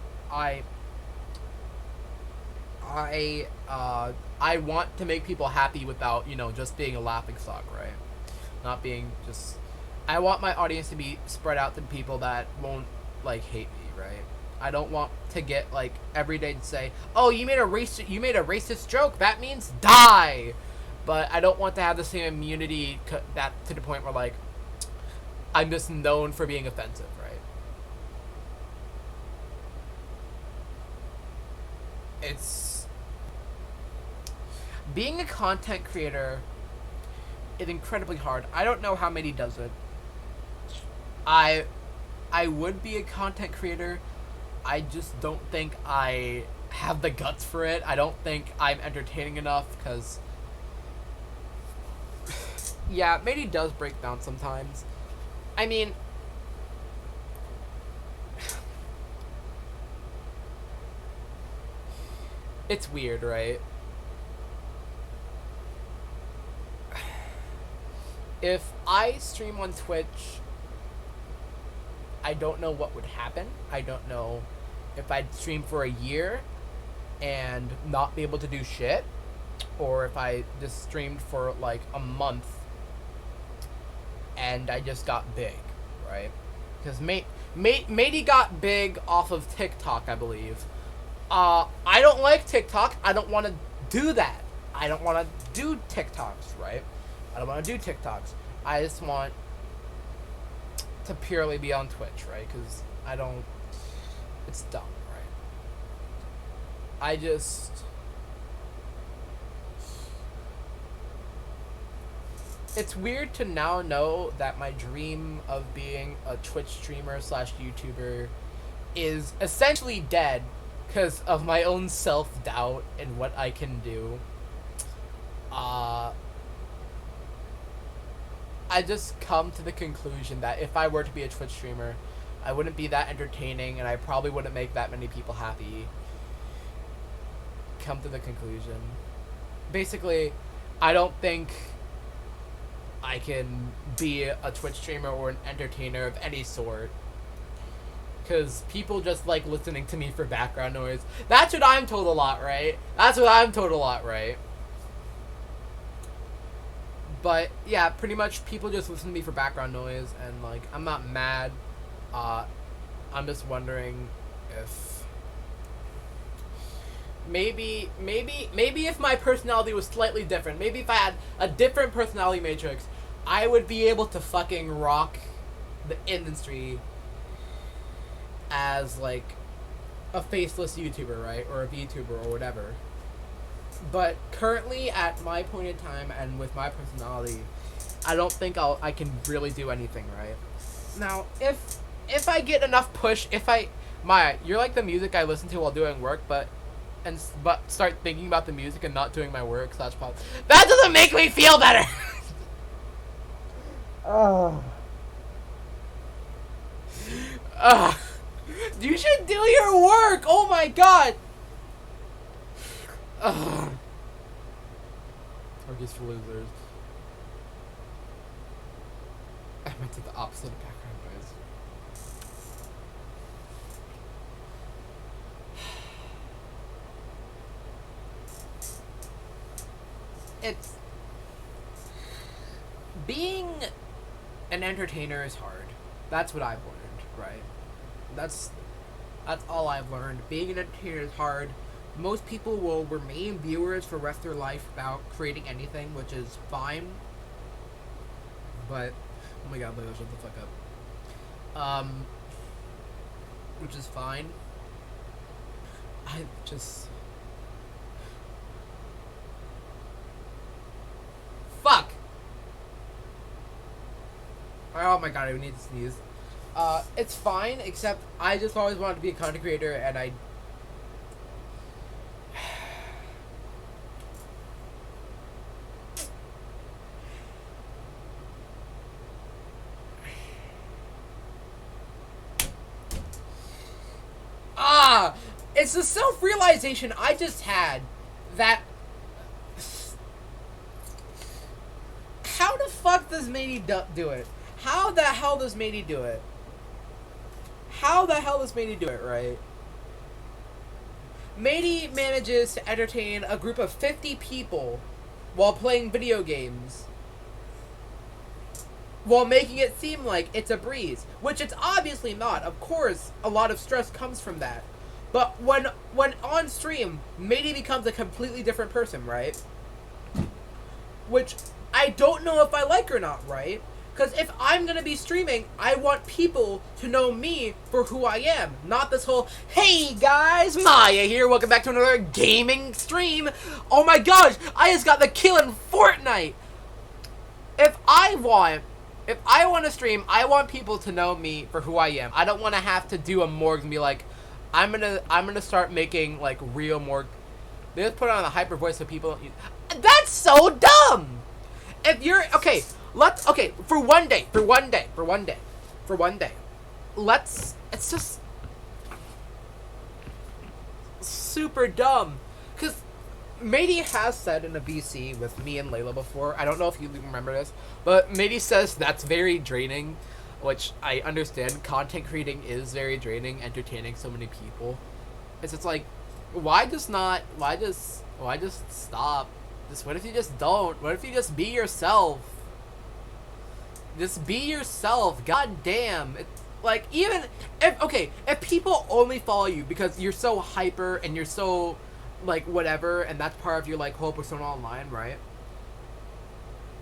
I want to make people happy without, just being a laughingstock, right? Not being just... I want my audience to be spread out to people that won't, hate me, right? I don't want to get, every day to say, oh, you made a racist joke, that means die! But I don't want to have the same immunity that to the point where, I'm just known for being offensive, right? It's... Being a content creator is incredibly hard. I don't know how many does it. I would be a content creator. I just don't think I have the guts for it. I don't think I'm entertaining enough because... yeah, maybe does break down sometimes. I mean... it's weird, right? If I stream on Twitch, I don't know what would happen. I don't know if I'd stream for a year and not be able to do shit, or if I just streamed for a month and I just got big, right? Because Matey got big off of TikTok, I believe. I don't like TikTok. I don't want to do that. I don't want to do TikToks, right? I don't want to do TikToks. I just want to purely be on Twitch, right? Because I don't... it's dumb, right? I just... it's weird to now know that my dream of being a Twitch streamer / YouTuber is essentially dead because of my own self-doubt and what I can do. I just come to the conclusion that if I were to be a Twitch streamer, I wouldn't be that entertaining and I probably wouldn't make that many people happy. Come to the conclusion. Basically, I don't think I can be a Twitch streamer or an entertainer of any sort. Because people just like listening to me for background noise. That's what I'm told a lot, right? But, yeah, pretty much people just listen to me for background noise, and, I'm not mad. I'm just wondering if... Maybe if my personality was slightly different, maybe if I had a different personality matrix, I would be able to fucking rock the industry as, a faceless YouTuber, right? Or a VTuber or whatever. But currently, at my point in time, and with my personality, I don't think I can really do anything, right? Now, if I get enough push, you're like the music I listen to while doing work, but start thinking about the music and not doing my work / pop. That doesn't make me feel better! Oh. Ugh. You should do your work. Oh my god. Ugh. Targets for losers. I meant to the opposite of background noise. It's being an entertainer is hard. That's what I've learned, right? That's all I've learned. Being an entertainer is hard. Most people will remain viewers for the rest of their life without creating anything, which is fine. But oh my god, Leo, shut the fuck up. Which is fine. I just fuck. Oh my god, I need to sneeze. It's fine, except I just always wanted to be a content creator, and I. It's the self-realization I just had that. How the fuck does Matey do it? How the hell does Matey do it? How the hell does Matey do it, right? Matey manages to entertain a group of 50 people while playing video games, while making it seem like it's a breeze, which it's obviously not. Of course, a lot of stress comes from that. But when on stream, Matey becomes a completely different person, right? Which I don't know if I like or not, right? Because if I'm going to be streaming, I want people to know me for who I am. Not this whole, hey guys, Maya here, welcome back to another gaming stream. Oh my gosh, I just got the kill in Fortnite. If I want to stream, I want people to know me for who I am. I don't want to have to do a morgue and be like, I'm gonna start making like real morgue. They just put it on a hyper voice so people don't use. That's so dumb. If you're okay, for one day. It's just super dumb. Cause Matey has said in a VC with me and Layla before. I don't know if you remember this, but Matey says that's very draining, which I understand. Content creating is very draining. Entertaining so many people, it's just like, why just stop? Just what if you just don't? What if you just be yourself? Just be yourself. God damn. It's like, even if people only follow you because you're so hyper and you're so like whatever, and that's part of your like whole persona online, right?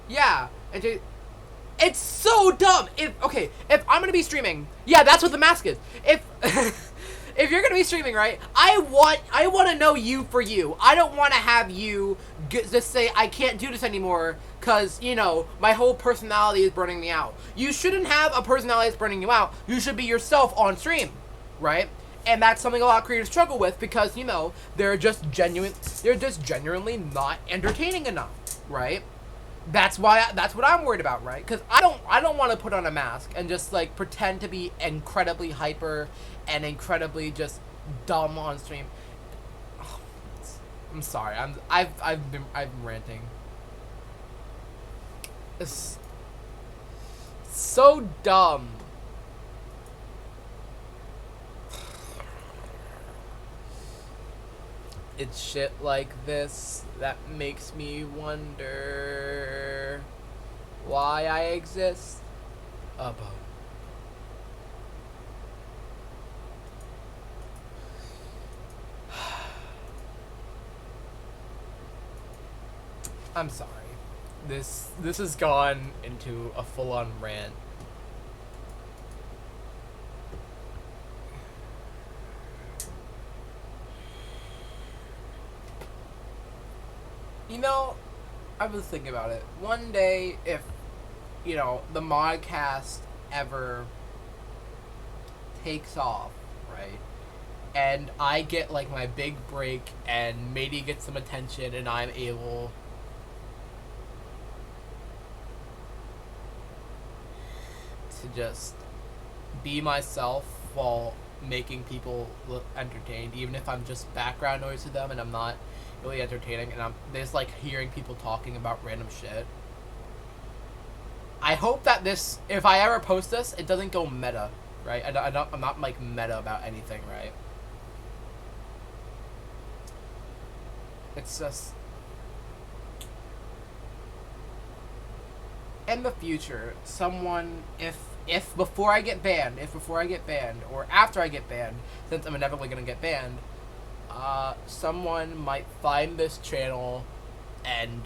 Yeah, and it's so dumb. If I'm gonna be streaming, yeah, that's what the mask is. If if you're gonna be streaming, right, I want to know you for you. I don't want to have you just say I can't do this anymore because, you know, my whole personality is burning me out. You shouldn't have a personality that's burning you out. You should be yourself on stream, right? And that's something a lot of creators struggle with because, you know, they're just genuinely not entertaining enough, right? That's what I'm worried about, right? Because I don't want to put on a mask and just like pretend to be incredibly hyper and incredibly just dumb on stream. Oh, I'm sorry. I've been ranting. It's so dumb. It's shit like this that makes me wonder why I exist. Above. I'm sorry. This has gone into a full-on rant. You know, I was thinking about it. One day, if, you know, the Modcast ever takes off, right? And I get, like, my big break, and Matey gets some attention, and I'm able to just be myself while making people look entertained, even if I'm just background noise to them and I'm not really entertaining, and I'm just like hearing people talking about random shit. I hope that this, if I ever post this, it doesn't go meta, right? I'm not like meta about anything, right? It's just, in the future, someone, if before I get banned, or after I get banned, since I'm inevitably gonna get banned, someone might find this channel and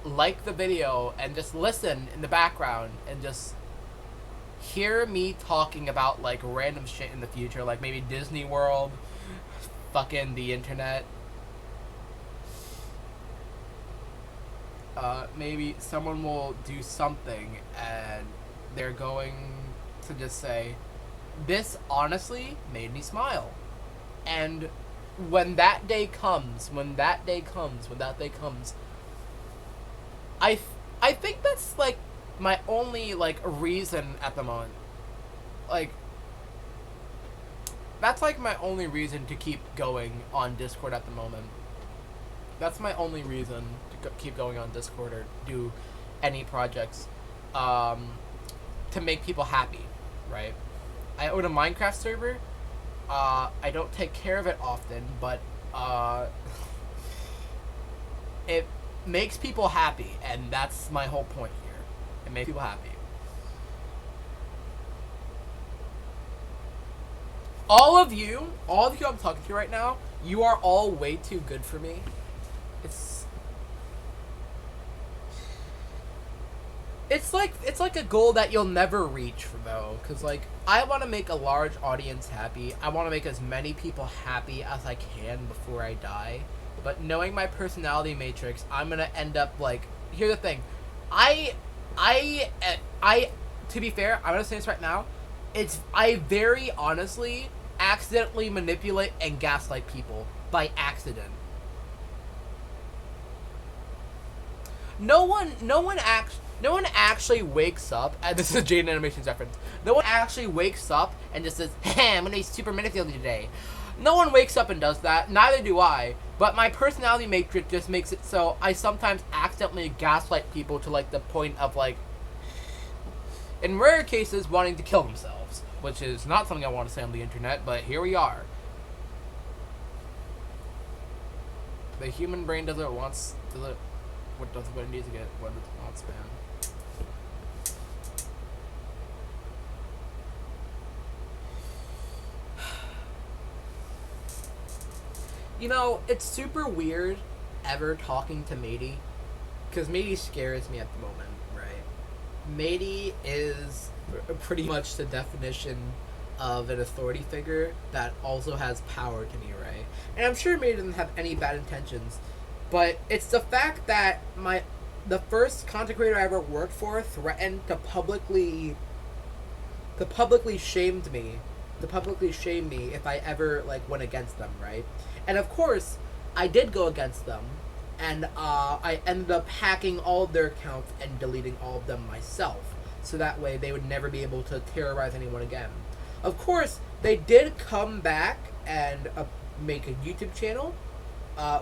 like the video and just listen in the background and just hear me talking about like random shit in the future, like maybe Disney World, fucking the internet. Maybe someone will do something and they're going to just say, this honestly made me smile. And when that day comes, I think that's like my only like reason at the moment. Like, that's like my only reason to keep going on Discord at the moment. That's my only reason to keep going on Discord or do any projects, to make people happy, right? I own a Minecraft server. I don't take care of it often, but it makes people happy, and that's my whole point here. It makes people happy. All of you I'm talking to right now, you are all way too good for me. It's like a goal that you'll never reach, though, because like I want to make a large audience happy. I want to make as many people happy as I can before I die. But knowing my personality matrix, I'm gonna end up like. Here's the thing, I to be fair, I'm gonna say this right now. I very honestly accidentally manipulate and gaslight people by accident. No one actually wakes up, and this is a Jaden Animations reference. No one actually wakes up and just says, "Hey, I'm gonna be super manipulative today." No one wakes up and does that. Neither do I. But my personality matrix just makes it so I sometimes accidentally gaslight people to like the point of like, in rare cases, wanting to kill themselves, which is not something I want to say on the internet. But here we are. The human brain does what it wants. What it needs to get, what it wants, man. You know, it's super weird ever talking to Matey, because Matey scares me at the moment, right? Matey is pretty much the definition of an authority figure that also has power to me, right? And I'm sure Matey doesn't have any bad intentions, but it's the fact that the first content creator I ever worked for threatened to publicly shame me if I ever like went against them, right? And of course, I did go against them, and I ended up hacking all of their accounts and deleting all of them myself, so that way they would never be able to terrorize anyone again. Of course, they did come back and make a YouTube channel,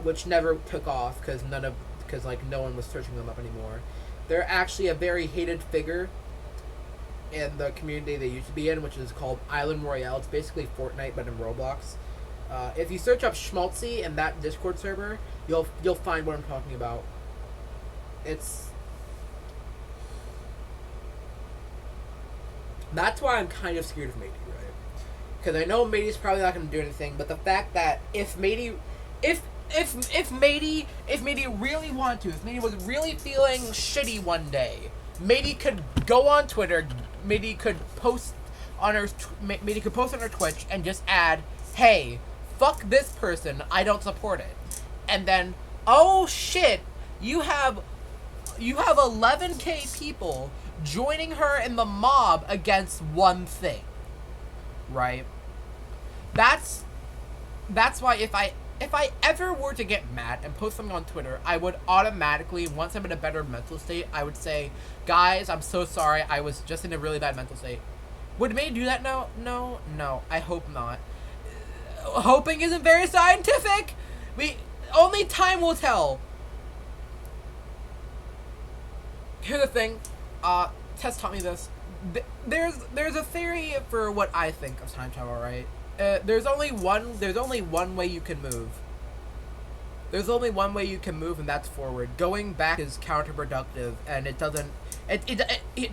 which never took off because no one was searching them up anymore. They're actually a very hated figure in the community they used to be in, which is called Island Royale. It's basically Fortnite but in Roblox. If you search up Schmaltzy in that Discord server, you'll find what I'm talking about. That's why I'm kind of scared of Matey, right? Because I know Matey's probably not going to do anything, but the fact that if Matey really wanted to, if Matey was really feeling shitty one day, Matey could go on Twitter, Matey could post on her Twitch and just add, "Hey, fuck this person, I don't support it." And then, oh shit, you have 11k people joining her in the mob against one thing, right? That's why if I ever were to get mad and post something on Twitter, I would automatically, once I'm in a better mental state, I would say, guys, I'm so sorry, I was just in a really bad mental state. Would May do that now? No. I hope not. Hoping isn't very scientific. Only time will tell. Here's the thing. Tess taught me this. There's a theory for what I think of time travel, right? There's only one way you can move. There's only one way you can move, and that's forward. Going back is counterproductive, and it doesn't.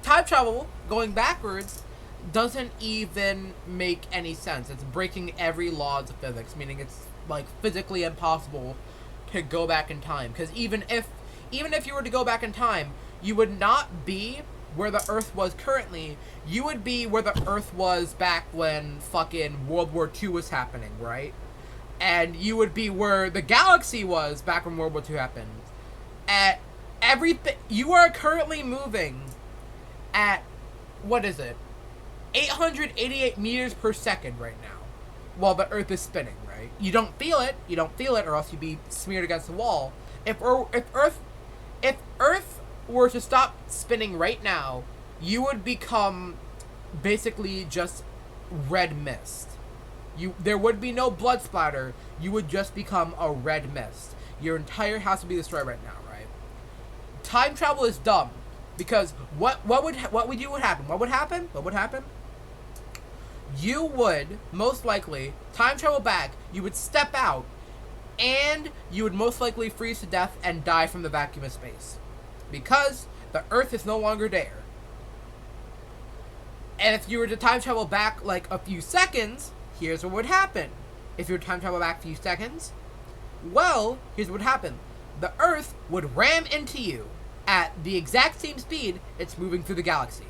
Time travel going backwards doesn't even make any sense. It's breaking every law of physics, meaning it's like physically impossible to go back in time. Because even if you were to go back in time, you would not be where the Earth was currently. You would be where the Earth was back when fucking World War II was happening, right? And you would be where the galaxy was back when World War II happened. At everything, you are currently moving at, what is it? 888 meters per second right now, while the Earth is spinning, right? You don't feel it, or else you'd be smeared against the wall. If Earth were to stop spinning right now, you would become basically just red mist. There would be no blood splatter. You would just become a red mist. Your entire house would be destroyed right now, right? Time travel is dumb because what would happen? What would happen? You would most likely time travel back. You would step out, and you would most likely freeze to death and die from the vacuum of space, because the Earth is no longer there. And if you were to time travel back like a few seconds, here's what would happen. If you were to time travel back a few seconds, well, here's what would happen. The Earth would ram into you at the exact same speed it's moving through the galaxy.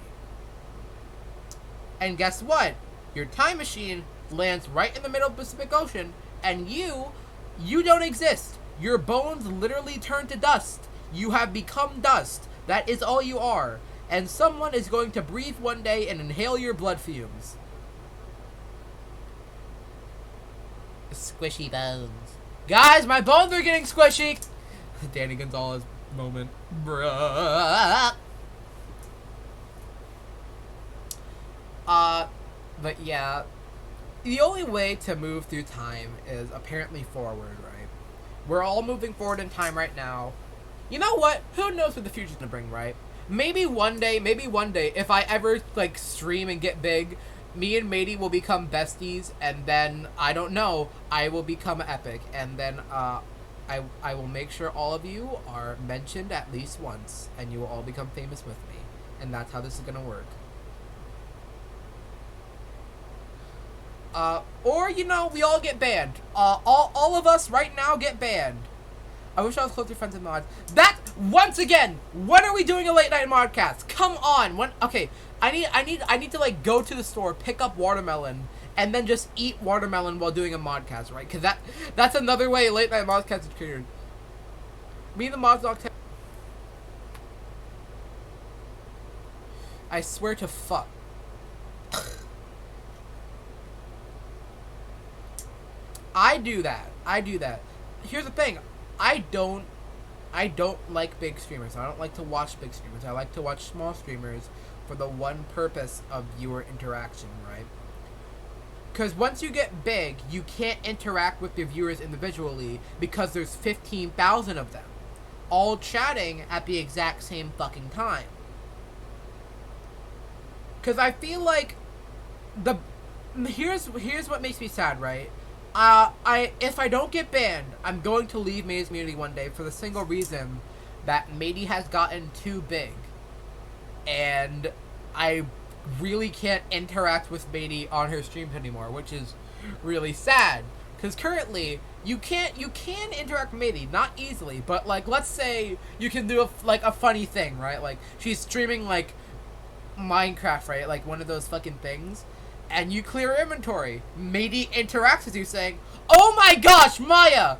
And guess what? Your time machine lands right in the middle of the Pacific Ocean, and you don't exist. Your bones literally turn to dust. You have become dust. That is all you are. And someone is going to breathe one day and inhale your blood fumes. Squishy bones. Guys, my bones are getting squishy! Danny Gonzalez moment. Bruh. But yeah, the only way to move through time is apparently forward, right? We're all moving forward in time right now. You know what? Who knows what the future's gonna bring, right? Maybe one day, if I ever, like, stream and get big, me and Matey will become besties, and then, I don't know, I will become epic, and then, I will make sure all of you are mentioned at least once, and you will all become famous with me. And that's how this is gonna work. Or, you know, we all get banned. All of us right now get banned. I wish I was closer friends with mods. That, once again, when are we doing a late night modcast? Come on. Okay, I need to, like, go to the store, pick up watermelon, and then just eat watermelon while doing a modcast, right? Because that's another way late night modcast is triggered. Me and the mods dog. I swear to fuck. I do that. Here's the thing. I don't like big streamers. I don't like to watch big streamers. I like to watch small streamers for the one purpose of viewer interaction, right? Because once you get big, you can't interact with your viewers individually because there's 15,000 of them, all chatting at the exact same fucking time. Because I feel like here's what makes me sad, right? If I don't get banned, I'm going to leave Matey's community one day for the single reason that Matey has gotten too big. And I really can't interact with Matey on her streams anymore, which is really sad. Because currently, you can interact with Matey, not easily, but, like, let's say you can do a funny thing, right? Like, she's streaming, like, Minecraft, right? Like, one of those fucking things. And you clear inventory. Matey interacts with you saying, "Oh my gosh, Maya!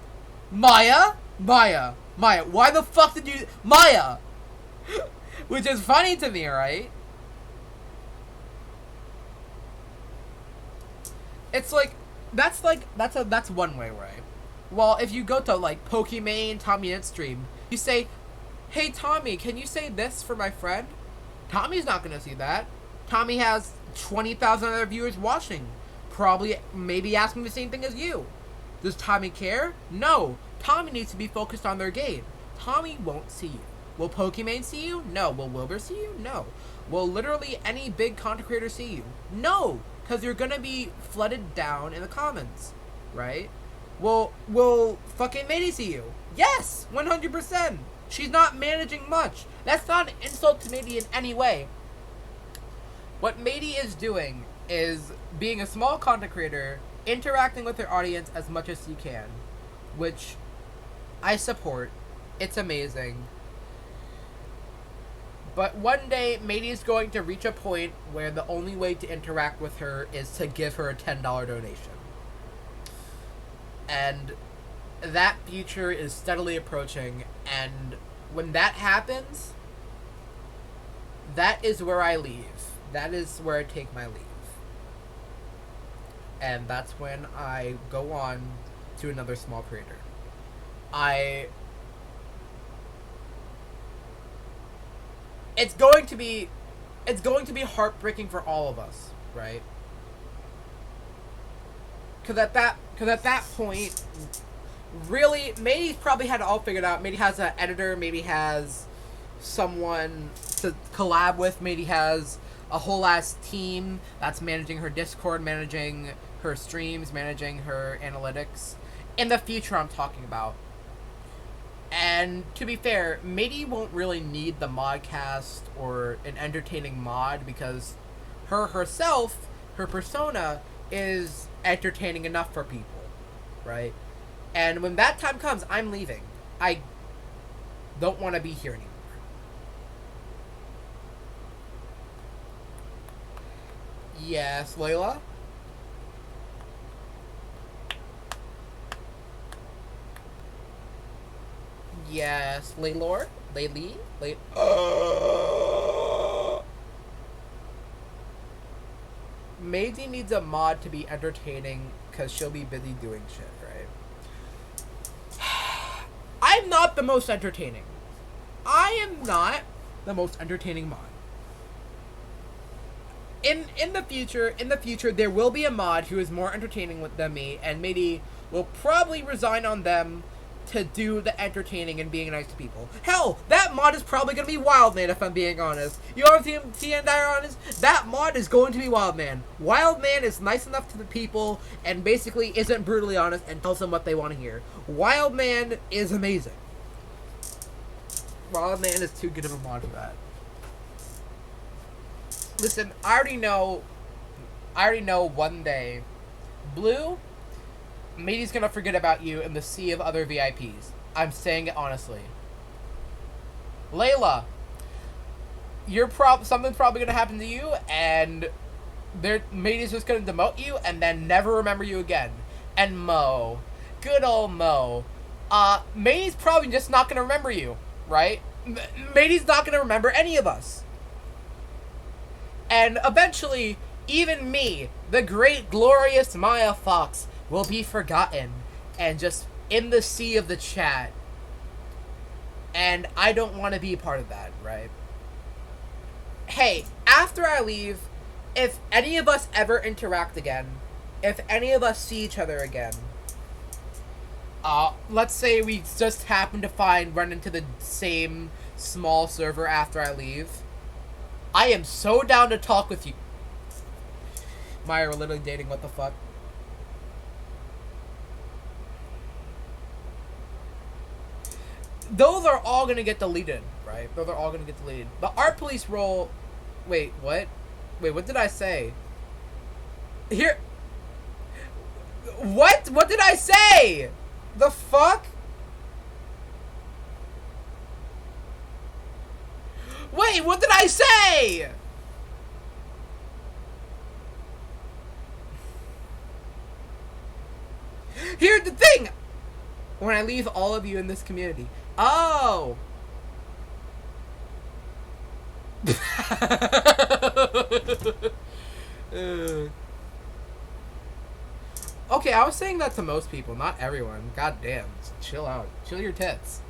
Maya? Why the fuck did you... Maya!" Which is funny to me, right? It's like, that's one way, right? Well, if you go to, like, Pokimane, Tommy Ed stream, you say, hey, Tommy, can you say this for my friend? Tommy's not going to see that. Tommy has 20,000 other viewers watching. Probably, maybe asking the same thing as you. Does Tommy care? No. Tommy needs to be focused on their game. Tommy won't see you. Will Pokimane see you? No. Will Wilbur see you? No. Will literally any big content creator see you? No. Because you're going to be flooded down in the comments. Right? Will fucking Mady see you? Yes! 100%! She's not managing much. That's not an insult to Mady in any way. What Mady is doing is being a small content creator, interacting with her audience as much as you can, which I support. It's amazing. But one day, Mady is going to reach a point where the only way to interact with her is to give her a $10 donation. And that future is steadily approaching, and when that happens, that is where I leave. That is where I take my leave. And that's when I go on to another small creator. It's going to be heartbreaking for all of us, right? Because at that point, really, Mady's probably had it all figured out. Mady has an editor. Mady has someone to collab with. Mady has a whole ass team that's managing her Discord, managing her streams, managing her analytics. In the future, I'm talking about. And to be fair, Mady won't really need the Modcast or an entertaining mod because her persona is entertaining enough for people, right? And when that time comes, I'm leaving. I don't want to be here anymore. Yes, Layla? Yes, Laylor? Laylee? Maisie needs a mod to be entertaining because she'll be busy doing shit, right? I'm not the most entertaining. I am not the most entertaining mod. In the future, there will be a mod who is more entertaining than me, and maybe will probably resign on them to do the entertaining and being nice to people. Hell, that mod is probably going to be Wildman, if I'm being honest. You want to see honest? That mod is going to be Wildman. Wildman is nice enough to the people and basically isn't brutally honest and tells them what they want to hear. Wildman is amazing. Wildman is too good of a mod for that. Listen, I already know one day, Blue, Mady's gonna forget about you in the sea of other VIPs. I'm saying it honestly. Layla, something's probably gonna happen to you, and Mady's just gonna demote you and then never remember you again. And Mo, good old Mo, Mady's probably just not gonna remember you, right? Mady's not gonna remember any of us. And eventually, even me, the great, glorious Maya Fox, will be forgotten and just in the sea of the chat. And I don't want to be a part of that, right? Hey, after I leave, if any of us ever interact again, if any of us see each other again, let's say we just happen to run into the same small server after I leave, I am so down to talk with you. Maya, we're literally dating, what the fuck? Those are all gonna get deleted, right? Those are all gonna get deleted. The art police role... Wait, what? Wait, what did I say? Here... What? What did I say? The fuck? Wait, what did I say? Here's the thing. When I leave all of you in this community. Oh. Okay, Hey, I was saying that to most people, not everyone. God damn. Chill out. Chill your tits.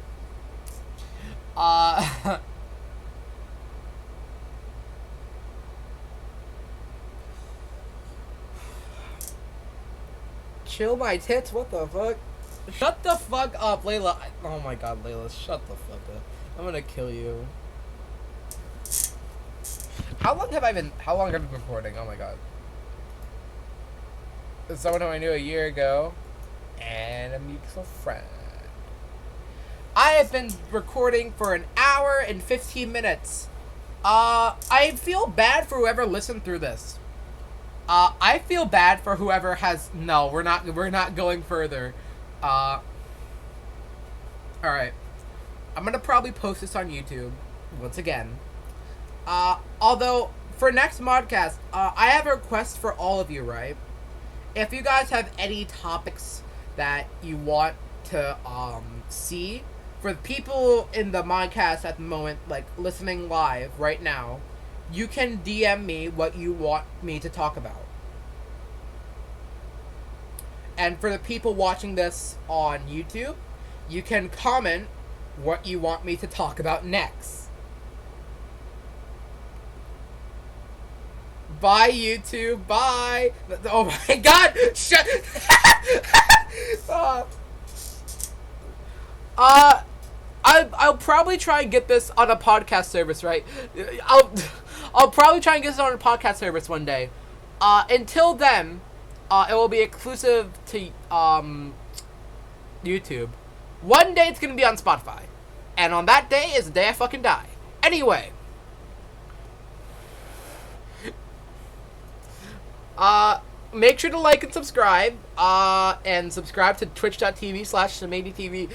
Chill my tits? What the fuck? Shut the fuck up, Layla. Oh my god, Layla, shut the fuck up. I'm gonna kill you. How long have I been recording? Oh my god. It's someone who I knew a year ago, and a mutual friend. I have been recording for an hour and 15 minutes. I feel bad for whoever listened through this. I feel bad for whoever has... No, we're not going further. Alright. I'm gonna probably post this on YouTube, once again. Although, for next Modcast, I have a request for all of you, right? If you guys have any topics that you want to, see, for the people in the Modcast at the moment, like, listening live right now, you can DM me what you want me to talk about. And for the people watching this on YouTube, you can comment what you want me to talk about next. Bye, YouTube. Bye. Oh my god. Shut. I'll probably try and get this on a podcast service, right? I'll probably try and get this on a podcast service one day. Until then, it will be exclusive to YouTube. One day it's gonna be on Spotify, and on that day is the day I fucking die. Anyway. Make sure to like and subscribe, and subscribe to twitch.tv/ShaMadyTV.